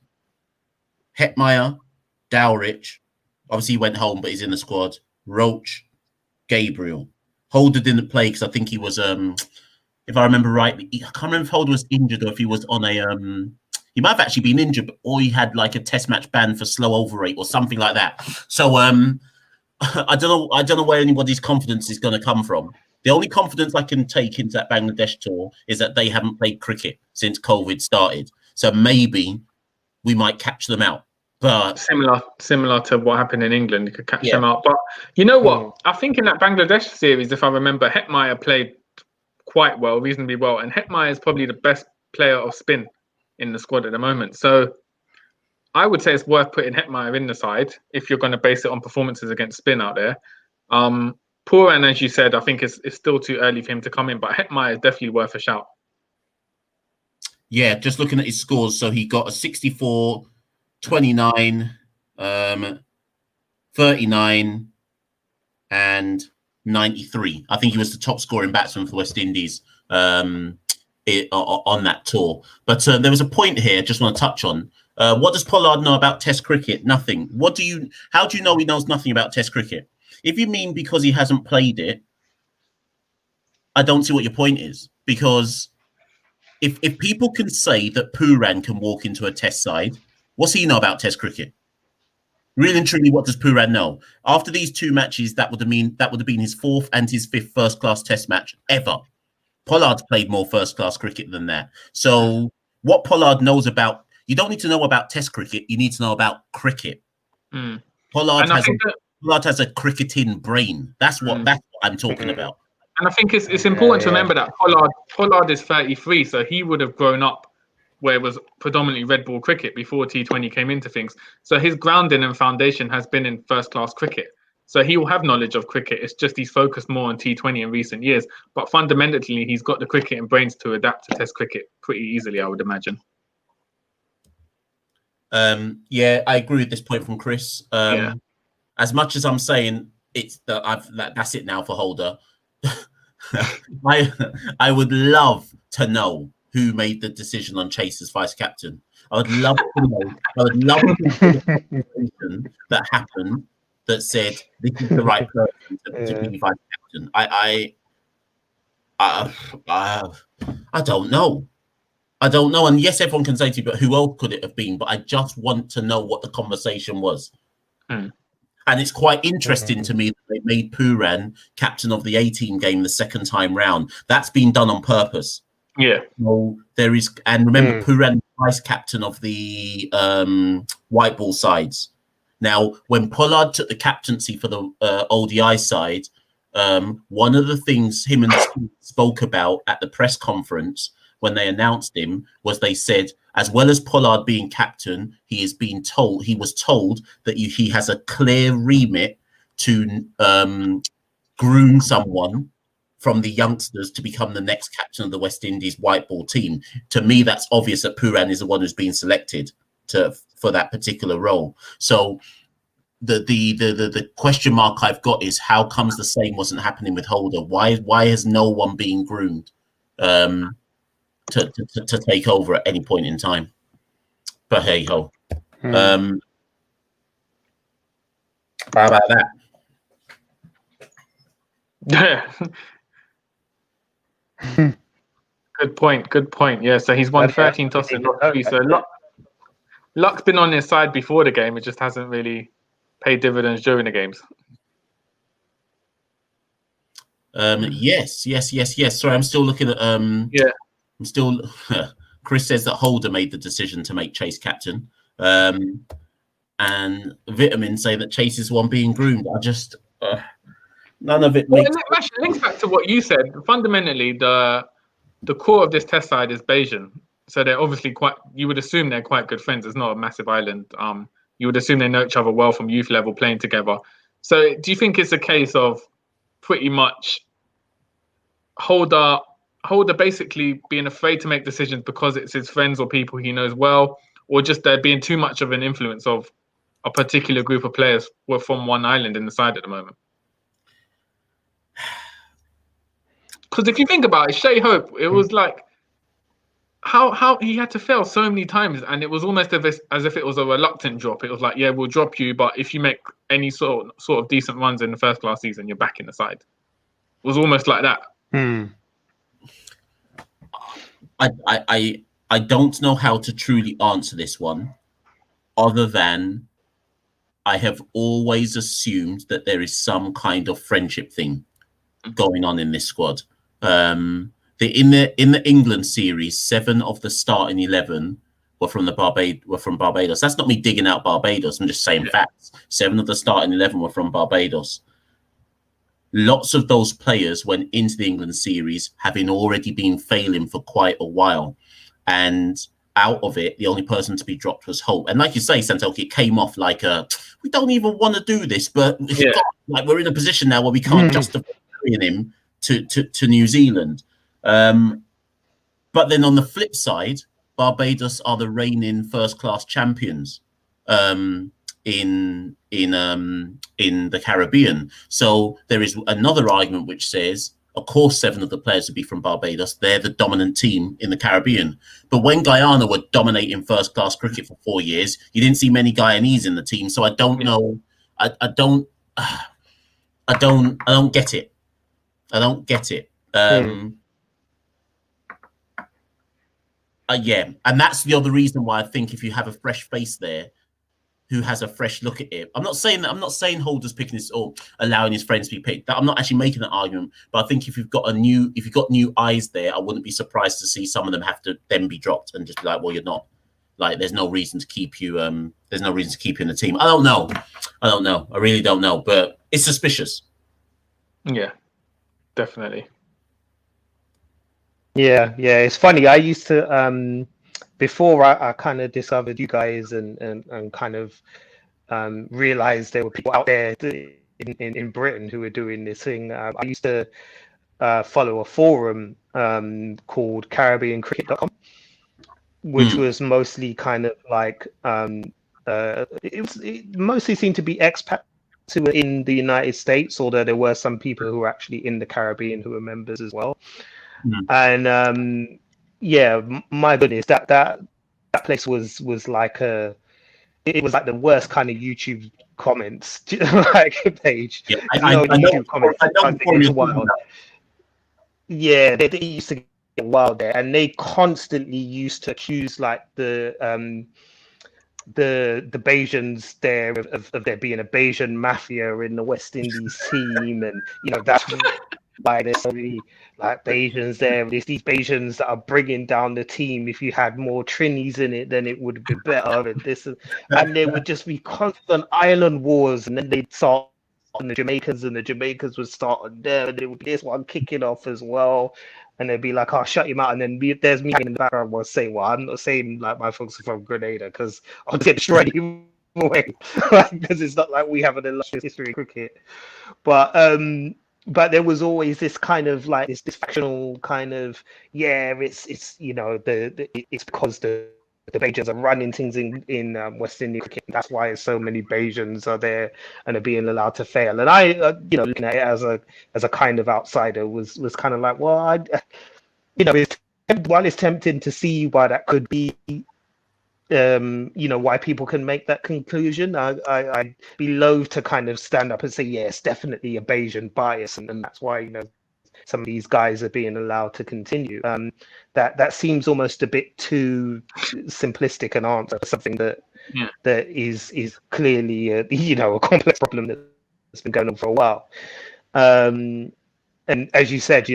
Hetmeyer, Dowrich. Obviously, he went home, but he's in the squad. Roach, Gabriel. Holder didn't play because I think he was, if I remember rightly, I can't remember if Holder was injured or if he was on a, he might have actually been injured, or he had like a test match ban for slow overrate or something like that. So I don't know where anybody's confidence is going to come from. The only confidence I can take into that Bangladesh tour is that they haven't played cricket since COVID started. So maybe we might catch them out. But similar to what happened in England, you could catch them out. But you know what? I think in that Bangladesh series, if I remember, Hetmeyer played quite well, reasonably well, and Hetmeyer is probably the best player of spin in the squad at the moment. So I would say it's worth putting Hetmeyer in the side if you're going to base it on performances against spin out there. Pooran, as you said, I think it's still too early for him to come in, but Hetmeyer is definitely worth a shout. Yeah, just looking at his scores, so he got a 64, 29, 39, and 93. I think he was the top scoring batsman for West Indies on that tour. But there was a point here I just want to touch on. What does Pollard know about Test cricket? Nothing. How do you know he knows nothing about Test cricket? If you mean because he hasn't played it, I don't see what your point is. Because if people can say that Pooran can walk into a Test side, what's he know about Test cricket? Really and truly, what does Pooran know? After these 2 matches, that would have been his 4th and his 5th first-class Test match ever. Pollard's played more first-class cricket than that. So what Pollard knows about, you don't need to know about Test cricket. You need to know about cricket. Pollard has a cricketing brain. That's what I'm talking about. And I think it's important to remember that Pollard is 33, so he would have grown up where it was predominantly red ball cricket before T20 came into things. So his grounding and foundation has been in first-class cricket. So he will have knowledge of cricket. It's just he's focused more on T20 in recent years. But fundamentally, he's got the cricket and brains to adapt to Test cricket pretty easily, I would imagine. Yeah, I agree with this point from Chris. As much as I'm saying that's it now for Holder, I would love to know who made the decision on Chase as vice captain. I would love to know. I would love to know the conversation that happened that said this is the right person to be vice captain. I don't know. I don't know. And yes, everyone can say to you, but who else could it have been? But I just want to know what the conversation was. And it's quite interesting to me that they made Pooran captain of the A-team game the second time round. That's been done on purpose. Yeah. So there is, and remember, Pooran vice captain of the white ball sides. Now, when Pollard took the captaincy for the ODI side, one of the things him and Steve spoke about at the press conference when they announced him was they said, as well as Pollard being captain, he was told that he has a clear remit to groom someone from the youngsters to become the next captain of the West Indies white ball team. To me, that's obvious that Pooran is the one who's been selected for that particular role. So the question mark I've got is how comes the same wasn't happening with Holder? Why has no one been groomed to take over at any point in time? But hey ho. How about that? Good point. Yeah, so he's won 13 tosses, not 3. So luck's been on his side before the game. It just hasn't really paid dividends during the games. Yes. Sorry, I'm still looking at Yeah. I'm still Chris says that Holder made the decision to make Chase captain. And Vitamin say that Chase is one being groomed. I just none of it makes it links back to what you said. Fundamentally, the core of this test side is Bayesian. So they're obviously you would assume they're quite good friends. It's not a massive island. You would assume they know each other well from youth level playing together. So do you think it's a case of pretty much Holder basically being afraid to make decisions because it's his friends or people he knows well, or just there being too much of an influence of a particular group of players were from one island in the side at the moment? Because if you think about it, Shea Hope, it was like how he had to fail so many times, and it was almost as if it was a reluctant drop. It was like, yeah, we'll drop you, but if you make any sort of decent runs in the first class season, you're back in the side. It was almost like that. I don't know how to truly answer this one, other than I have always assumed that there is some kind of friendship thing going on in this squad. In the England series, 7 of the starting 11 were from Barbados. That's not me digging out Barbados. I'm just saying facts. 7 of the starting 11 were from Barbados. Lots of those players went into the England series having already been failing for quite a while. And out of it, the only person to be dropped was Hope. And like you say, Santokie, it came off like we don't even want to do this, but we're in a position now where we can't justify carrying him to New Zealand. But then on the flip side, Barbados are the reigning first-class champions in the Caribbean. So there is another argument which says, of course, 7 of the players would be from Barbados. They're the dominant team in the Caribbean. But when Guyana were dominating first-class cricket for 4 years, you didn't see many Guyanese in the team. So I don't know. I don't get it. I don't get it. And that's the other reason why I think if you have a fresh face there who has a fresh look at it, I'm not saying Holder's picking this or allowing his friends to be picked. I'm not actually making that argument, but I think if you've got new eyes there, I wouldn't be surprised to see some of them have to then be dropped and just be like, well, you're not. Like, there's no reason to keep you. There's no reason to keep you in the team. I don't know. I really don't know, but it's suspicious. Yeah, definitely. Yeah. It's funny. I used to before I kind of discovered you guys and kind of realized there were people out there in Britain who were doing this thing. I used to follow a forum called CaribbeanCricket.com, which was mostly kind of like it mostly seemed to be expats who were in the United States, although there were some people who were actually in the Caribbean who were members as well. And my goodness, that place was like it was like the worst kind of YouTube comments like page. Yeah, I know YouTube comments. Yeah, they used to get wild there, and they constantly used to accuse like the Bajans there of there being a Bajan mafia in the West Indies team, and that's why there's so many like Bajans there. There's these Bajans that are bringing down the team. If you had more Trinis in it, then it would be better. And there would just be constant island wars, and then they'd start on the Jamaicans, and the Jamaicans would start on them, and there would be this one kicking off as well. And they'd be like, "Oh, shut him out." And then there's me in the background was saying, "Well, I'm not saying like my folks are from Grenada because I'll get destroyed anyway." Because it's not like we have an illustrious history of cricket, but there was always this kind of like this factional kind of it's it's because the Bajans are running things in West Indian cricket. That's why so many Bajans are there and are being allowed to fail. And I, looking at it as a kind of outsider, was kind of like, well, while it's tempting to see why that could be, why people can make that conclusion, I'd be loath to kind of stand up and say, yeah, it's definitely a Bayesian bias, and that's why some of these guys are being allowed to continue. That seems almost a bit too simplistic an answer for something that is clearly a complex problem that's been going on for a while. And as you said,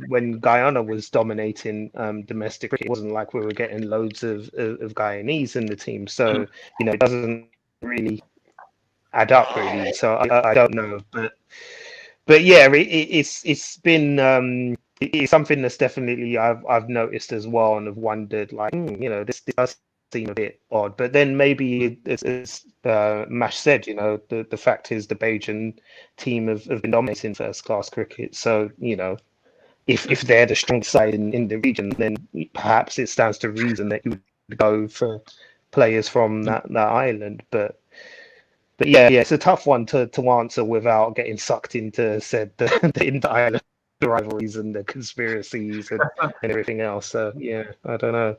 when Guyana was dominating domestic cricket, it wasn't like we were getting loads of Guyanese in the team. So, it doesn't really add up really. So I don't know, but yeah, it's been it's something that's definitely I've noticed as well, and have wondered like, this does seem a bit odd. But then maybe as Mash said, the fact is the Bajan team have been dominating first class cricket. So if they're the strong side in the region, then perhaps it stands to reason that you would go for players from that island. But yeah, it's a tough one to answer without getting sucked into the inter-island rivalries and the conspiracies and everything else. So yeah, I don't know.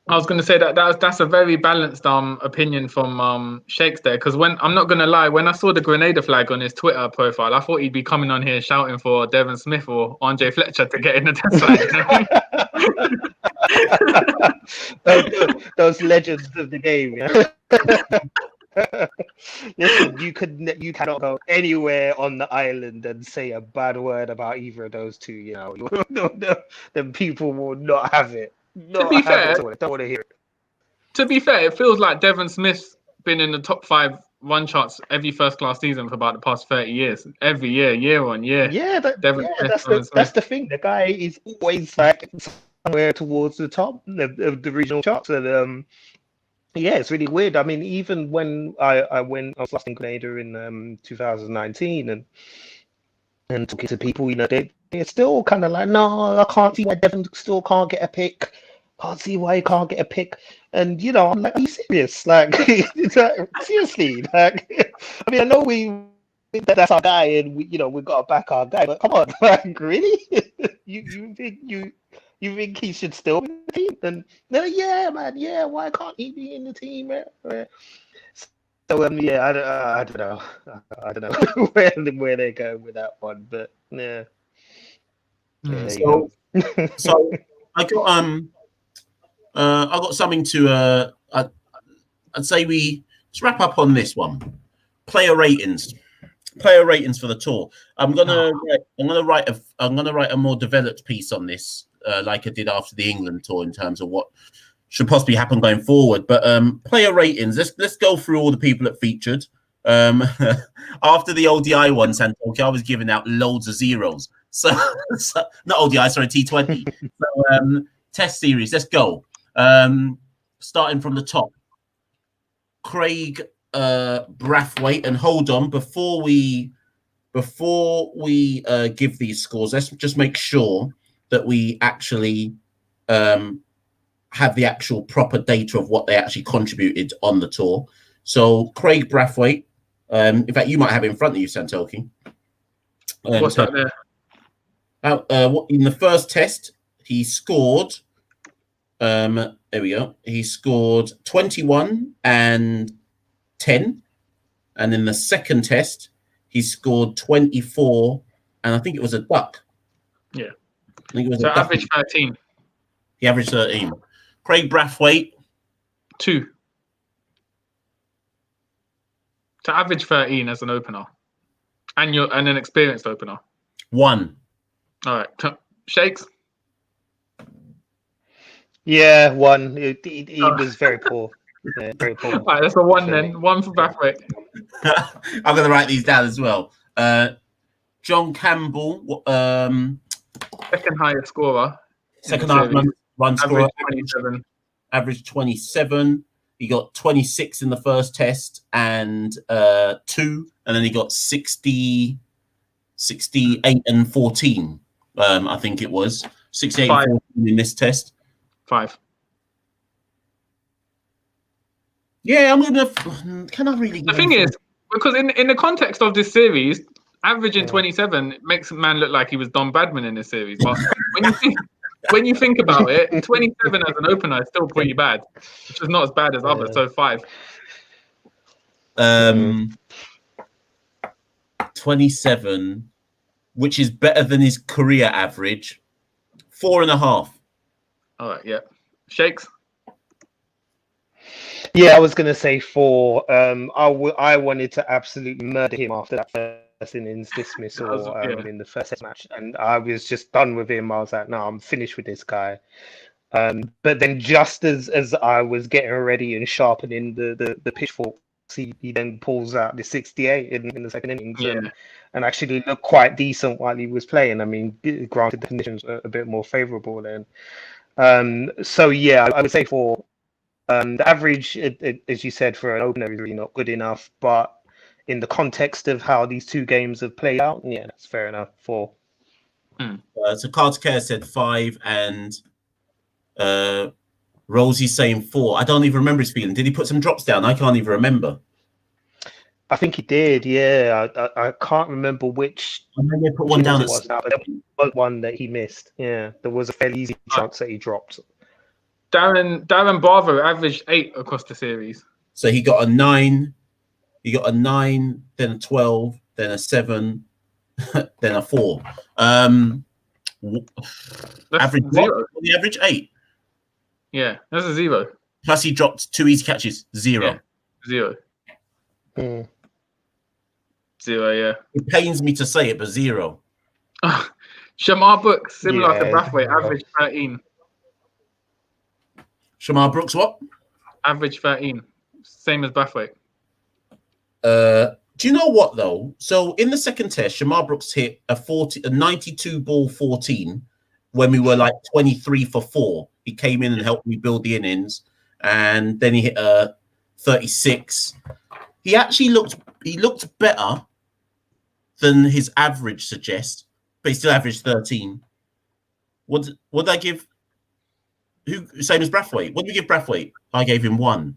I was going to say that's a very balanced opinion from Shakes there, because I'm not going to lie, when I saw the Grenada flag on his Twitter profile, I thought he'd be coming on here shouting for Devon Smith or Andre Fletcher to get in the test side. those legends of the game. Yeah? Listen, you cannot go anywhere on the island and say a bad word about either of those two. Then people will not have it. To be fair, I don't want to hear it. To be fair, it feels like Devon Smith's been in the top 5 run charts every first class season for about the past 30 years. Every year on year. Yeah, that's the thing. The guy is always like somewhere towards the top of the regional charts. And yeah, it's really weird. I mean, even when I was last in Grenada in 2019 and talking to people, they're still kind of like, no, I can't see why Devon still can't get a pick. Can't see why he can't get a pick. And I'm like, are you serious? Like, seriously? Like, I mean, I know that's our guy, and we got to back our guy. But come on, like, really? you think he should still be in the team? And they're like, yeah, man, yeah. Why can't he be in the team? So yeah, I don't know. I don't know where they're going with that one, but yeah. So I got something to I'd say let's wrap up on this one. Player ratings for the tour. I'm gonna write a more developed piece on this, like I did after the England tour, in terms of what should possibly happen going forward. But player ratings, let's go through all the people that featured. After the ODI one, Santokie, I was giving out loads of zeros. So not ODI, sorry, T20. So test series, let's go. Starting from the top, Craig Brathwaite, and hold on, before we give these scores, let's just make sure that we actually have the actual proper data of what they actually contributed on the tour. So Craig Brathwaite, in fact, you might have it in front of you, Santokie. What's that there? In the first test, he scored. There we go. He scored 21 and 10, and in the second test, he scored 24, and I think it was a duck. Yeah. I think it was so a average 13. He averaged 13. Craig Brathwaite, 2. To average 13 as an opener, and an experienced opener. 1. All right, Shakes. Yeah, 1. He was very poor. Yeah, very poor. All right, that's a 1 then. 1 for Brathwaite. I'm going to write these down as well. John Campbell, second highest scorer. Second highest run scorer. Average 27. Average 27. He got 26 in the first test and 2, and then he got 60, 68 and 14. I think it was 68 and 14 in this test. 5. Yeah, I'm gonna. Can I really? The thing is, because in the context of this series, averaging 27 makes a man look like he was Don Bradman in this series. But when you think about it, 27 as an opener is still pretty bad, which is not as bad as others. So 5. 27. which is better than his career average. 4.5. All right, yeah. Shakes? Yeah, I was going to say 4. I wanted to absolutely murder him after that first innings dismissal in the first match. And I was just done with him. I was like, no, I'm finished with this guy. But then just as I was getting ready and sharpening the pitchfork, he then pulls out the 68 in the second innings and actually looked quite decent while he was playing. I mean, granted, the conditions are a bit more favourable then. So, yeah, I would say 4. The average, as you said, for an opener is really not good enough. But in the context of how these two games have played out, yeah, that's fair enough. 4. So Carter Care said 5 and Rosie's saying 4. I don't even remember his feeling. Did he put some drops down? I can't even remember. I think he did, yeah. I can't remember which. I remember they put one down. It was now, but there was one that he missed. Yeah, there was a fairly easy chance that he dropped. Darren Bravo averaged 8 across the series. So he got a 9. He got a 9, then a 12, then a 7, then a 4. Average 0. The average 8. Yeah, that's a 0. Plus he dropped 2 easy catches. 0. Yeah. 0. 0, yeah. It pains me to say it, but 0. Shamar Brooks, similar to Brathwaite, average 13. Shamar Brooks, what? Average 13. Same as Brathwaite. Do you know what, though? So in the second test, Shamar Brooks hit a 92 ball 14 when we were like 23 for 4. He came in and helped me build the innings. And then he hit a 36. He actually looked better than his average suggests, but he still averaged 13. What did I give? Who same as Brathwaite? What did we give Brathwaite? I gave him 1.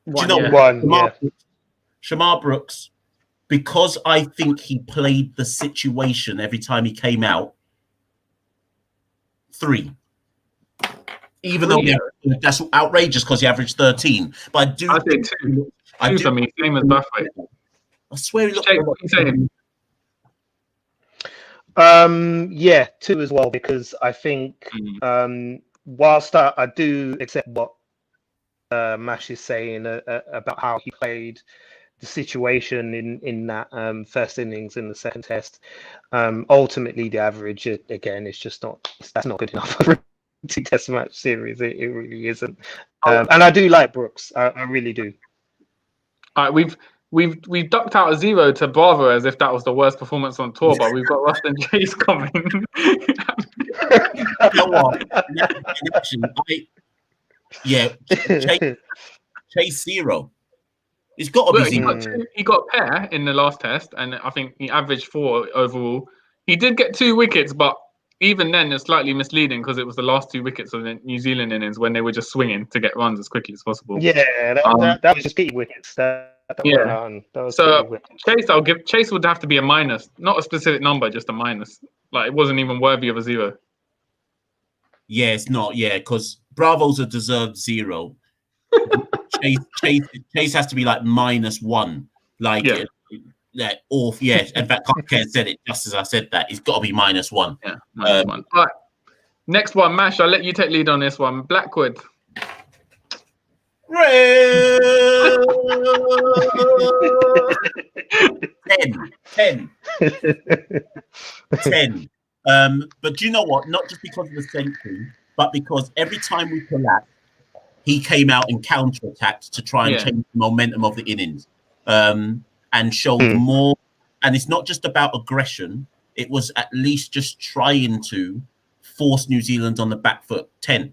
Do you know what? Shamar Brooks, because I think he played the situation every time he came out, 3. Even though that's outrageous because he averaged 13. But I do. I think 2. I mean, same as Brathwaite. I swear he looked. Jake, what are you saying? Yeah, 2 as well, because I think whilst I do accept what Mash is saying about how he played the situation in that first innings in the second test, ultimately the average again is just that's not good enough for a test match series. It really isn't. And I do like Brooks. I really do. All right, we've ducked out a 0 to Bravo as if that was the worst performance on tour, but we've got Rustin Chase coming. You know what? Actually, Chase 0. It's got to be 0. He got a pair in the last test, and I think he averaged 4 overall. He did get 2 wickets, but even then, it's slightly misleading because it was the last 2 wickets of the New Zealand innings when they were just swinging to get runs as quickly as possible. Yeah, that was just 8 wickets. That was so Chase would have to be a minus, not a specific number, just a minus. Like it wasn't even worthy of a 0. Yeah, it's not. Yeah, because Bravo's a deserved 0. Chase has to be like -1. Like, in fact, Ken said it just as I said that. He's got to be -1. Yeah, -1. All right. Next one, Mash. I'll let you take lead on this one. Blackwood. 10. But do you know what? Not just because of the century, but because every time we collapsed, he came out and counter-attacked to try and change the momentum of the innings, and showed more. And it's not just about aggression. It was at least just trying to force New Zealand on the back foot. 10.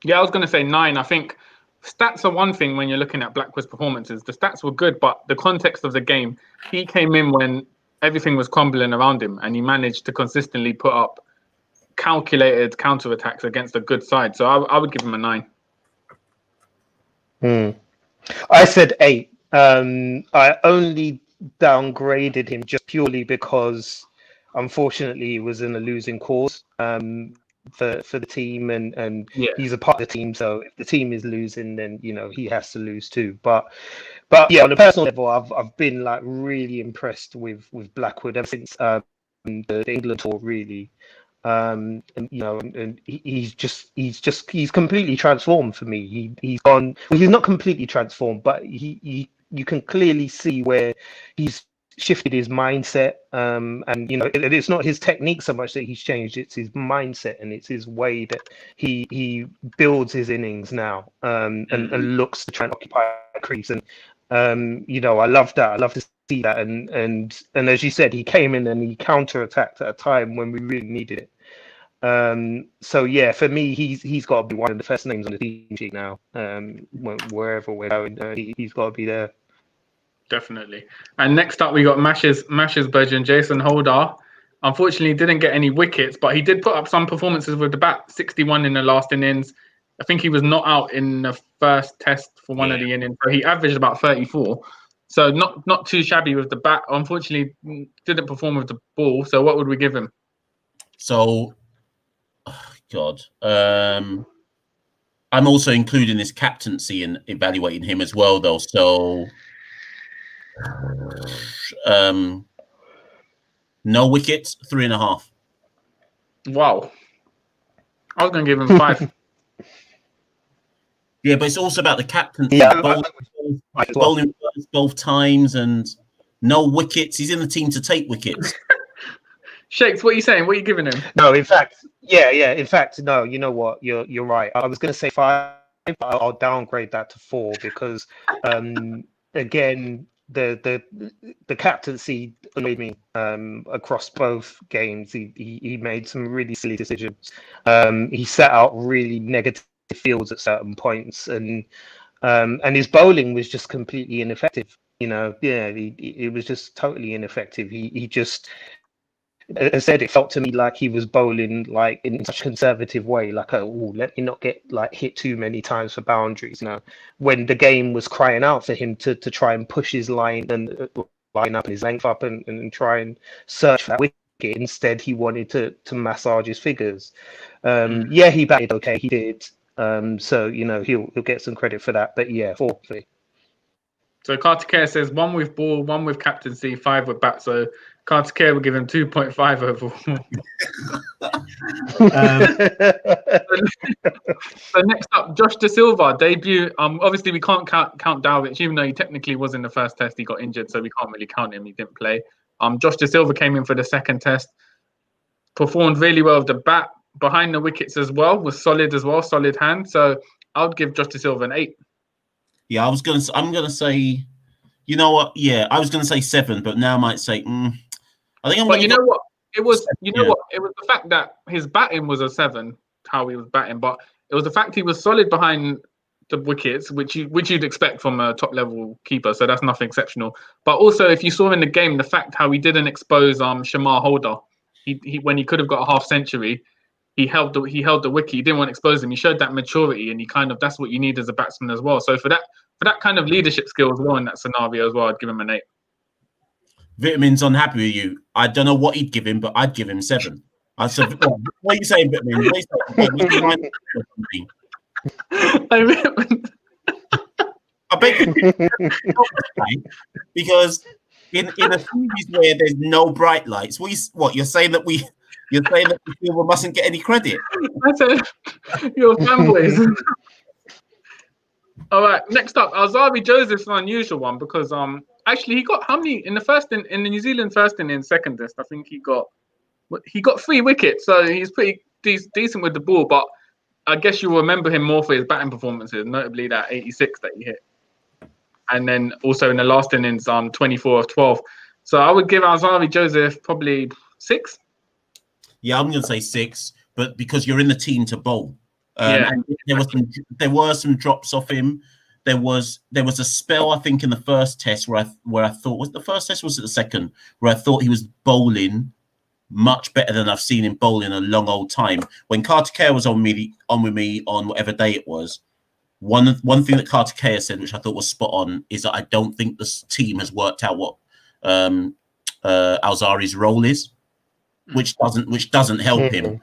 Yeah, I was going to say 9. I think stats are one thing when you're looking at Blackwood's performances. The stats were good, but the context of the game, he came in when everything was crumbling around him, and he managed to consistently put up calculated counterattacks against a good side. So I would give him a 9. I said 8. I only downgraded him just purely because, unfortunately, he was in a losing cause for the team, and he's a part of the team. So if the team is losing, then he has to lose too. But But yeah, on a personal level, I've been like really impressed with Blackwood ever since the England tour, really. And you know, and he's completely transformed for me. He's gone. Well, he's not completely transformed, but you can clearly see where he's shifted his mindset. And you know, it's not his technique so much that he's changed; it's his mindset and it's his way that he builds his innings now. And looks to try and occupy a crease. And you know, I love that. I love to see that. And as you said, he came in and he counter-attacked at a time when we really needed it. So yeah, for me, he's got to be one of the first names on the team sheet now. Wherever we're going, he's got to be there. Definitely. And next up, we got Mach's Virgin, Jason Holder. Unfortunately, didn't get any wickets, but he did put up some performances with the bat. 61 in the last innings. I think he was not out in the first test for one of the innings, so he averaged about 34. So not too shabby with the bat. Unfortunately, didn't perform with the ball. So what would we give him? So, God, I'm also including his captaincy and evaluating him as well, though. So, no wickets, 3.5. Wow. I was going to give him 5. Yeah, but it's also about the captaincy. Yeah, bowling both times and no wickets. He's in the team to take wickets. Shakes, what are you saying? What are you giving him? No, in fact, yeah. In fact, no. You know what? You're right. I was going to say 5, but I'll downgrade that to 4 because, again, the captaincy annoyed me across both games. He made some really silly decisions. He set out really negative fields at certain points, and his bowling was just completely ineffective. You know, it was just totally ineffective. He just, as I said, it felt to me like he was bowling like in such a conservative way, like let me not get like hit too many times for boundaries. You know, when the game was crying out for him to try and push his line and line up his length up and try and search for that wicket. Instead, he wanted to massage his figures. Yeah, he batted okay. He did. So you know he'll get some credit for that. But yeah, 4. So Carter Care says 1 with ball, 1 with captaincy, 5 with bat. So Carter Care will give him 2.5 overall. So next up, Josh De Silva debut. Obviously we can't count Dowich, even though he technically was in the first test. He got injured, so we can't really count him. He didn't play. Josh De Silva came in for the second test, performed really well with the bat, behind the wickets as well, was solid as well, solid hand. So I would give Josh De Silva an 8. Yeah, I'm gonna say, you know what? Yeah, I was gonna say 7, but now I might say, I think I'm. But you know what? It was what? It was the fact that his batting was a 7, how he was batting, but it was the fact he was solid behind the wickets, which you'd expect from a top level keeper. So that's nothing exceptional. But also, if you saw in the game, the fact how he didn't expose Shamar Holder, he when he could have got a half century. He held the wicket. He didn't want to expose him. He showed that maturity, and that's what you need as a batsman as well. So for that kind of leadership skill as well in that scenario as well, I'd give him an 8. Vitamin's unhappy with you. I don't know what he'd give him, but I'd give him 7. I said, what are you saying, Vitamin? What are you saying? I bet you because in a series where there's no bright lights, you're saying that we mustn't get any credit. I said you're fanboys. All right, next up, Alzari Joseph's an unusual one because actually he got how many in the New Zealand first inning, second test? I think he got 3 wickets, so he's pretty decent with the ball. But I guess you'll remember him more for his batting performances, notably that 86 that he hit, and then also in the last innings 24 of 12. So I would give Alzari Joseph probably 6. Yeah, I'm going to say 6, but because you're in the team to bowl. And there were some drops off him. There was a spell, I think, in the first test where I thought, was the first test, was it the second, where I thought he was bowling much better than I've seen him bowl in a long old time. When Carter Care was on with me on whatever day it was, one thing that Carter Care said, which I thought was spot on, is that I don't think this team has worked out what Alzari's role is. Which doesn't help him.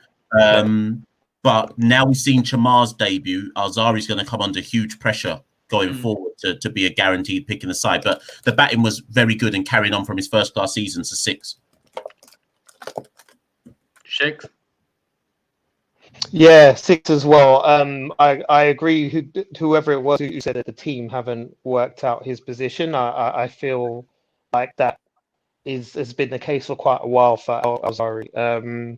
But now we've seen Chamar's debut. Alzari's going to come under huge pressure going forward to be a guaranteed pick in the side. But the batting was very good and carrying on from his first class season to 6. Shakes. Yeah, 6 as well. I agree. Whoever it was who said that the team haven't worked out his position, I feel like that has been the case for quite a while for Al-Azhari.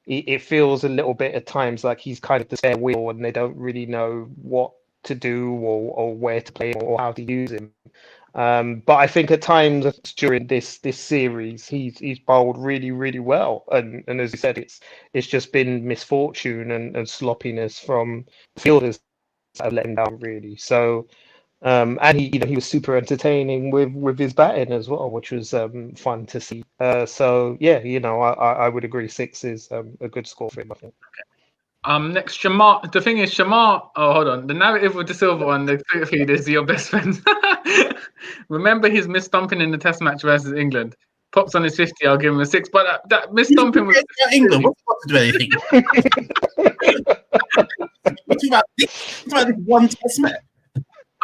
It feels a little bit at times like he's kind of the spare wheel, and they don't really know what to do or where to play or how to use him. But I think at times during this series, he's bowled really, really well, and as you said, it's just been misfortune and sloppiness from fielders that have let him down really. So, and he was super entertaining with his batting as well, which was fun to see. So yeah, I would agree 6 is a good score for him, I think. Next, Shamar. The thing is, Shamar. Oh, hold on. The narrative with the silver one, the Twitter feed is your best friend. Remember his missed stumping in the Test match versus England. Pops on his 50. I'll give him a 6. But that missed stumping was England. What's got to do anything? What's about this one Test match?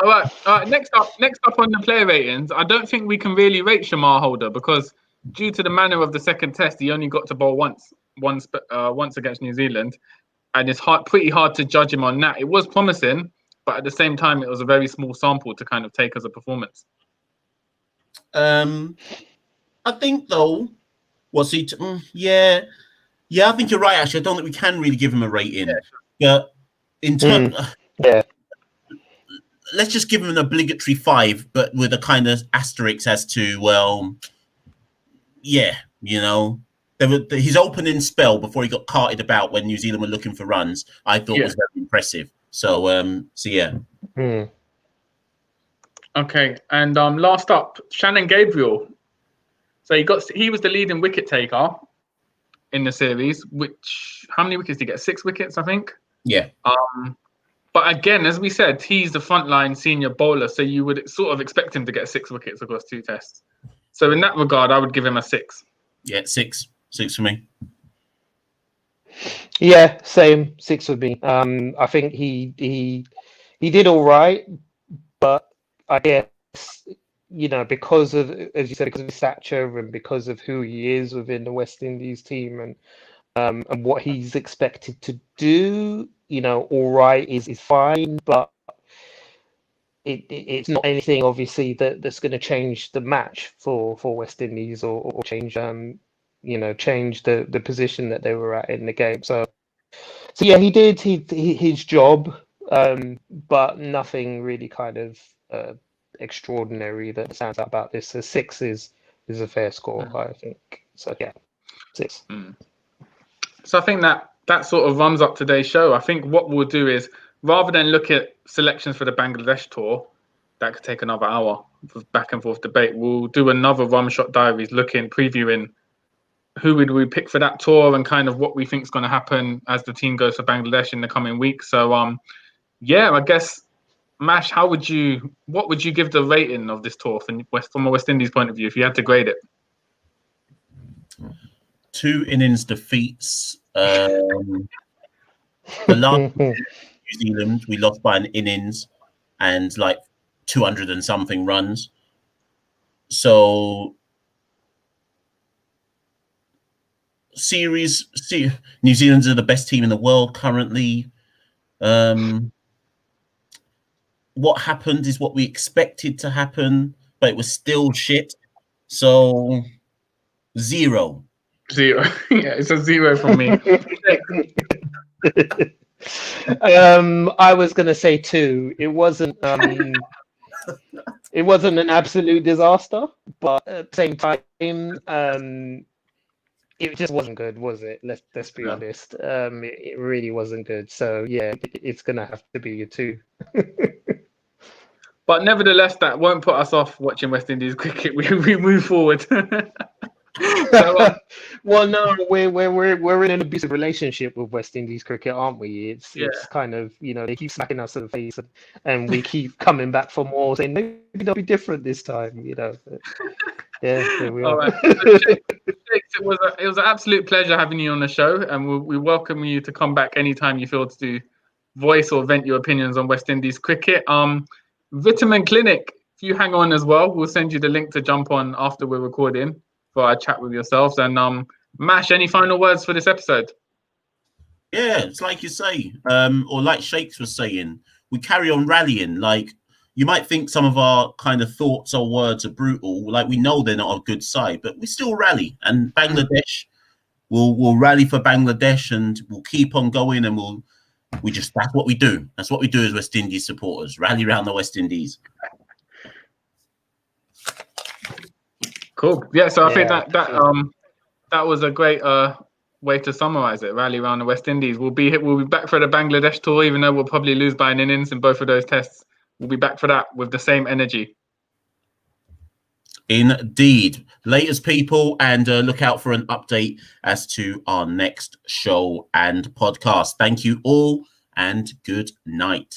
All right. Next up on the player ratings, I don't think we can really rate Shamar Holder because due to the manner of the second Test, he only got to bowl once against New Zealand. And it's pretty hard to judge him on that. It was promising, but at the same time, it was a very small sample to kind of take as a performance. I think though, was he? Yeah. I think you're right. Actually, I don't think we can really give him a rating. Yeah. But in terms, let's just give him an obligatory 5, but with a kind of asterisk as to his opening spell before he got carted about when New Zealand were looking for runs, I thought was very impressive. So yeah. Okay, and last up, Shannon Gabriel. So he was the leading wicket taker in the series. Which how many wickets did he get? 6 wickets, I think. Yeah. But again, as we said, he's the frontline senior bowler, so you would sort of expect him to get 6 wickets across 2 tests. So in that regard, I would give him a 6. Yeah, 6 for me. Yeah, same 6 for me. I think he did all right, but I guess because of, as you said, because of his stature and because of who he is within the West Indies team and what he's expected to do, all right is fine, but it's not anything obviously that's going to change the match for West Indies or change change the position that they were at in the game. So yeah, he did his job, but nothing really kind of extraordinary that stands out about this. So 6 is a fair score, I think. So yeah, 6. So I think that sort of runs up today's show. I think what we'll do is, rather than look at selections for the Bangladesh tour, that could take another hour of back and forth debate, we'll do another Rum Shot Diaries previewing who would we pick for that tour and kind of what we think is going to happen as the team goes for Bangladesh in the coming weeks. So I guess, Mash, what would you give the rating of this tour from a West Indies point of view if you had to grade it? 2 innings defeats. The last New Zealand, we lost by an innings and like 200 and something runs. So New Zealand's are the best team in the world currently. What happened is what we expected to happen, but it was still shit. So 0. 0. Yeah, it's a 0 from me. I was gonna say 2. It wasn't an absolute disaster, but at the same time, it just wasn't good, was it? Let's be honest. It really wasn't good. So yeah, it's gonna have to be a 2. But nevertheless, that won't put us off watching West Indies cricket. We move forward. So, well, no, we're in an abusive relationship with West Indies cricket, aren't we? It's kind of they keep smacking us in the face, and we keep coming back for more, saying maybe they'll be different this time. But, yeah, here we are. All right. So, Jakes, it was an absolute pleasure having you on the show, and we welcome you to come back anytime you feel to voice or vent your opinions on West Indies cricket. Vitamin Clinic, if you hang on as well, we'll send you the link to jump on after we're recording for our chat with yourselves. And Mash, any final words for this episode? Yeah, it's like you say, or like Shakes was saying, we carry on rallying. Like, you might think some of our kind of thoughts or words are brutal. Like, we know they're not a good side, but we still rally. And Bangladesh, we'll rally for Bangladesh, and we'll keep on going, and that's what we do. That's what we do as West Indies supporters, rally around the West Indies. Cool. Yeah, so I think that was a great way to summarize it. Rally around the West Indies. We'll be back for the Bangladesh tour, even though we'll probably lose by an innings in both of those tests. We'll be back for that with the same energy. Indeed. Laters, people, and look out for an update as to our next show and podcast. Thank you all, and good night.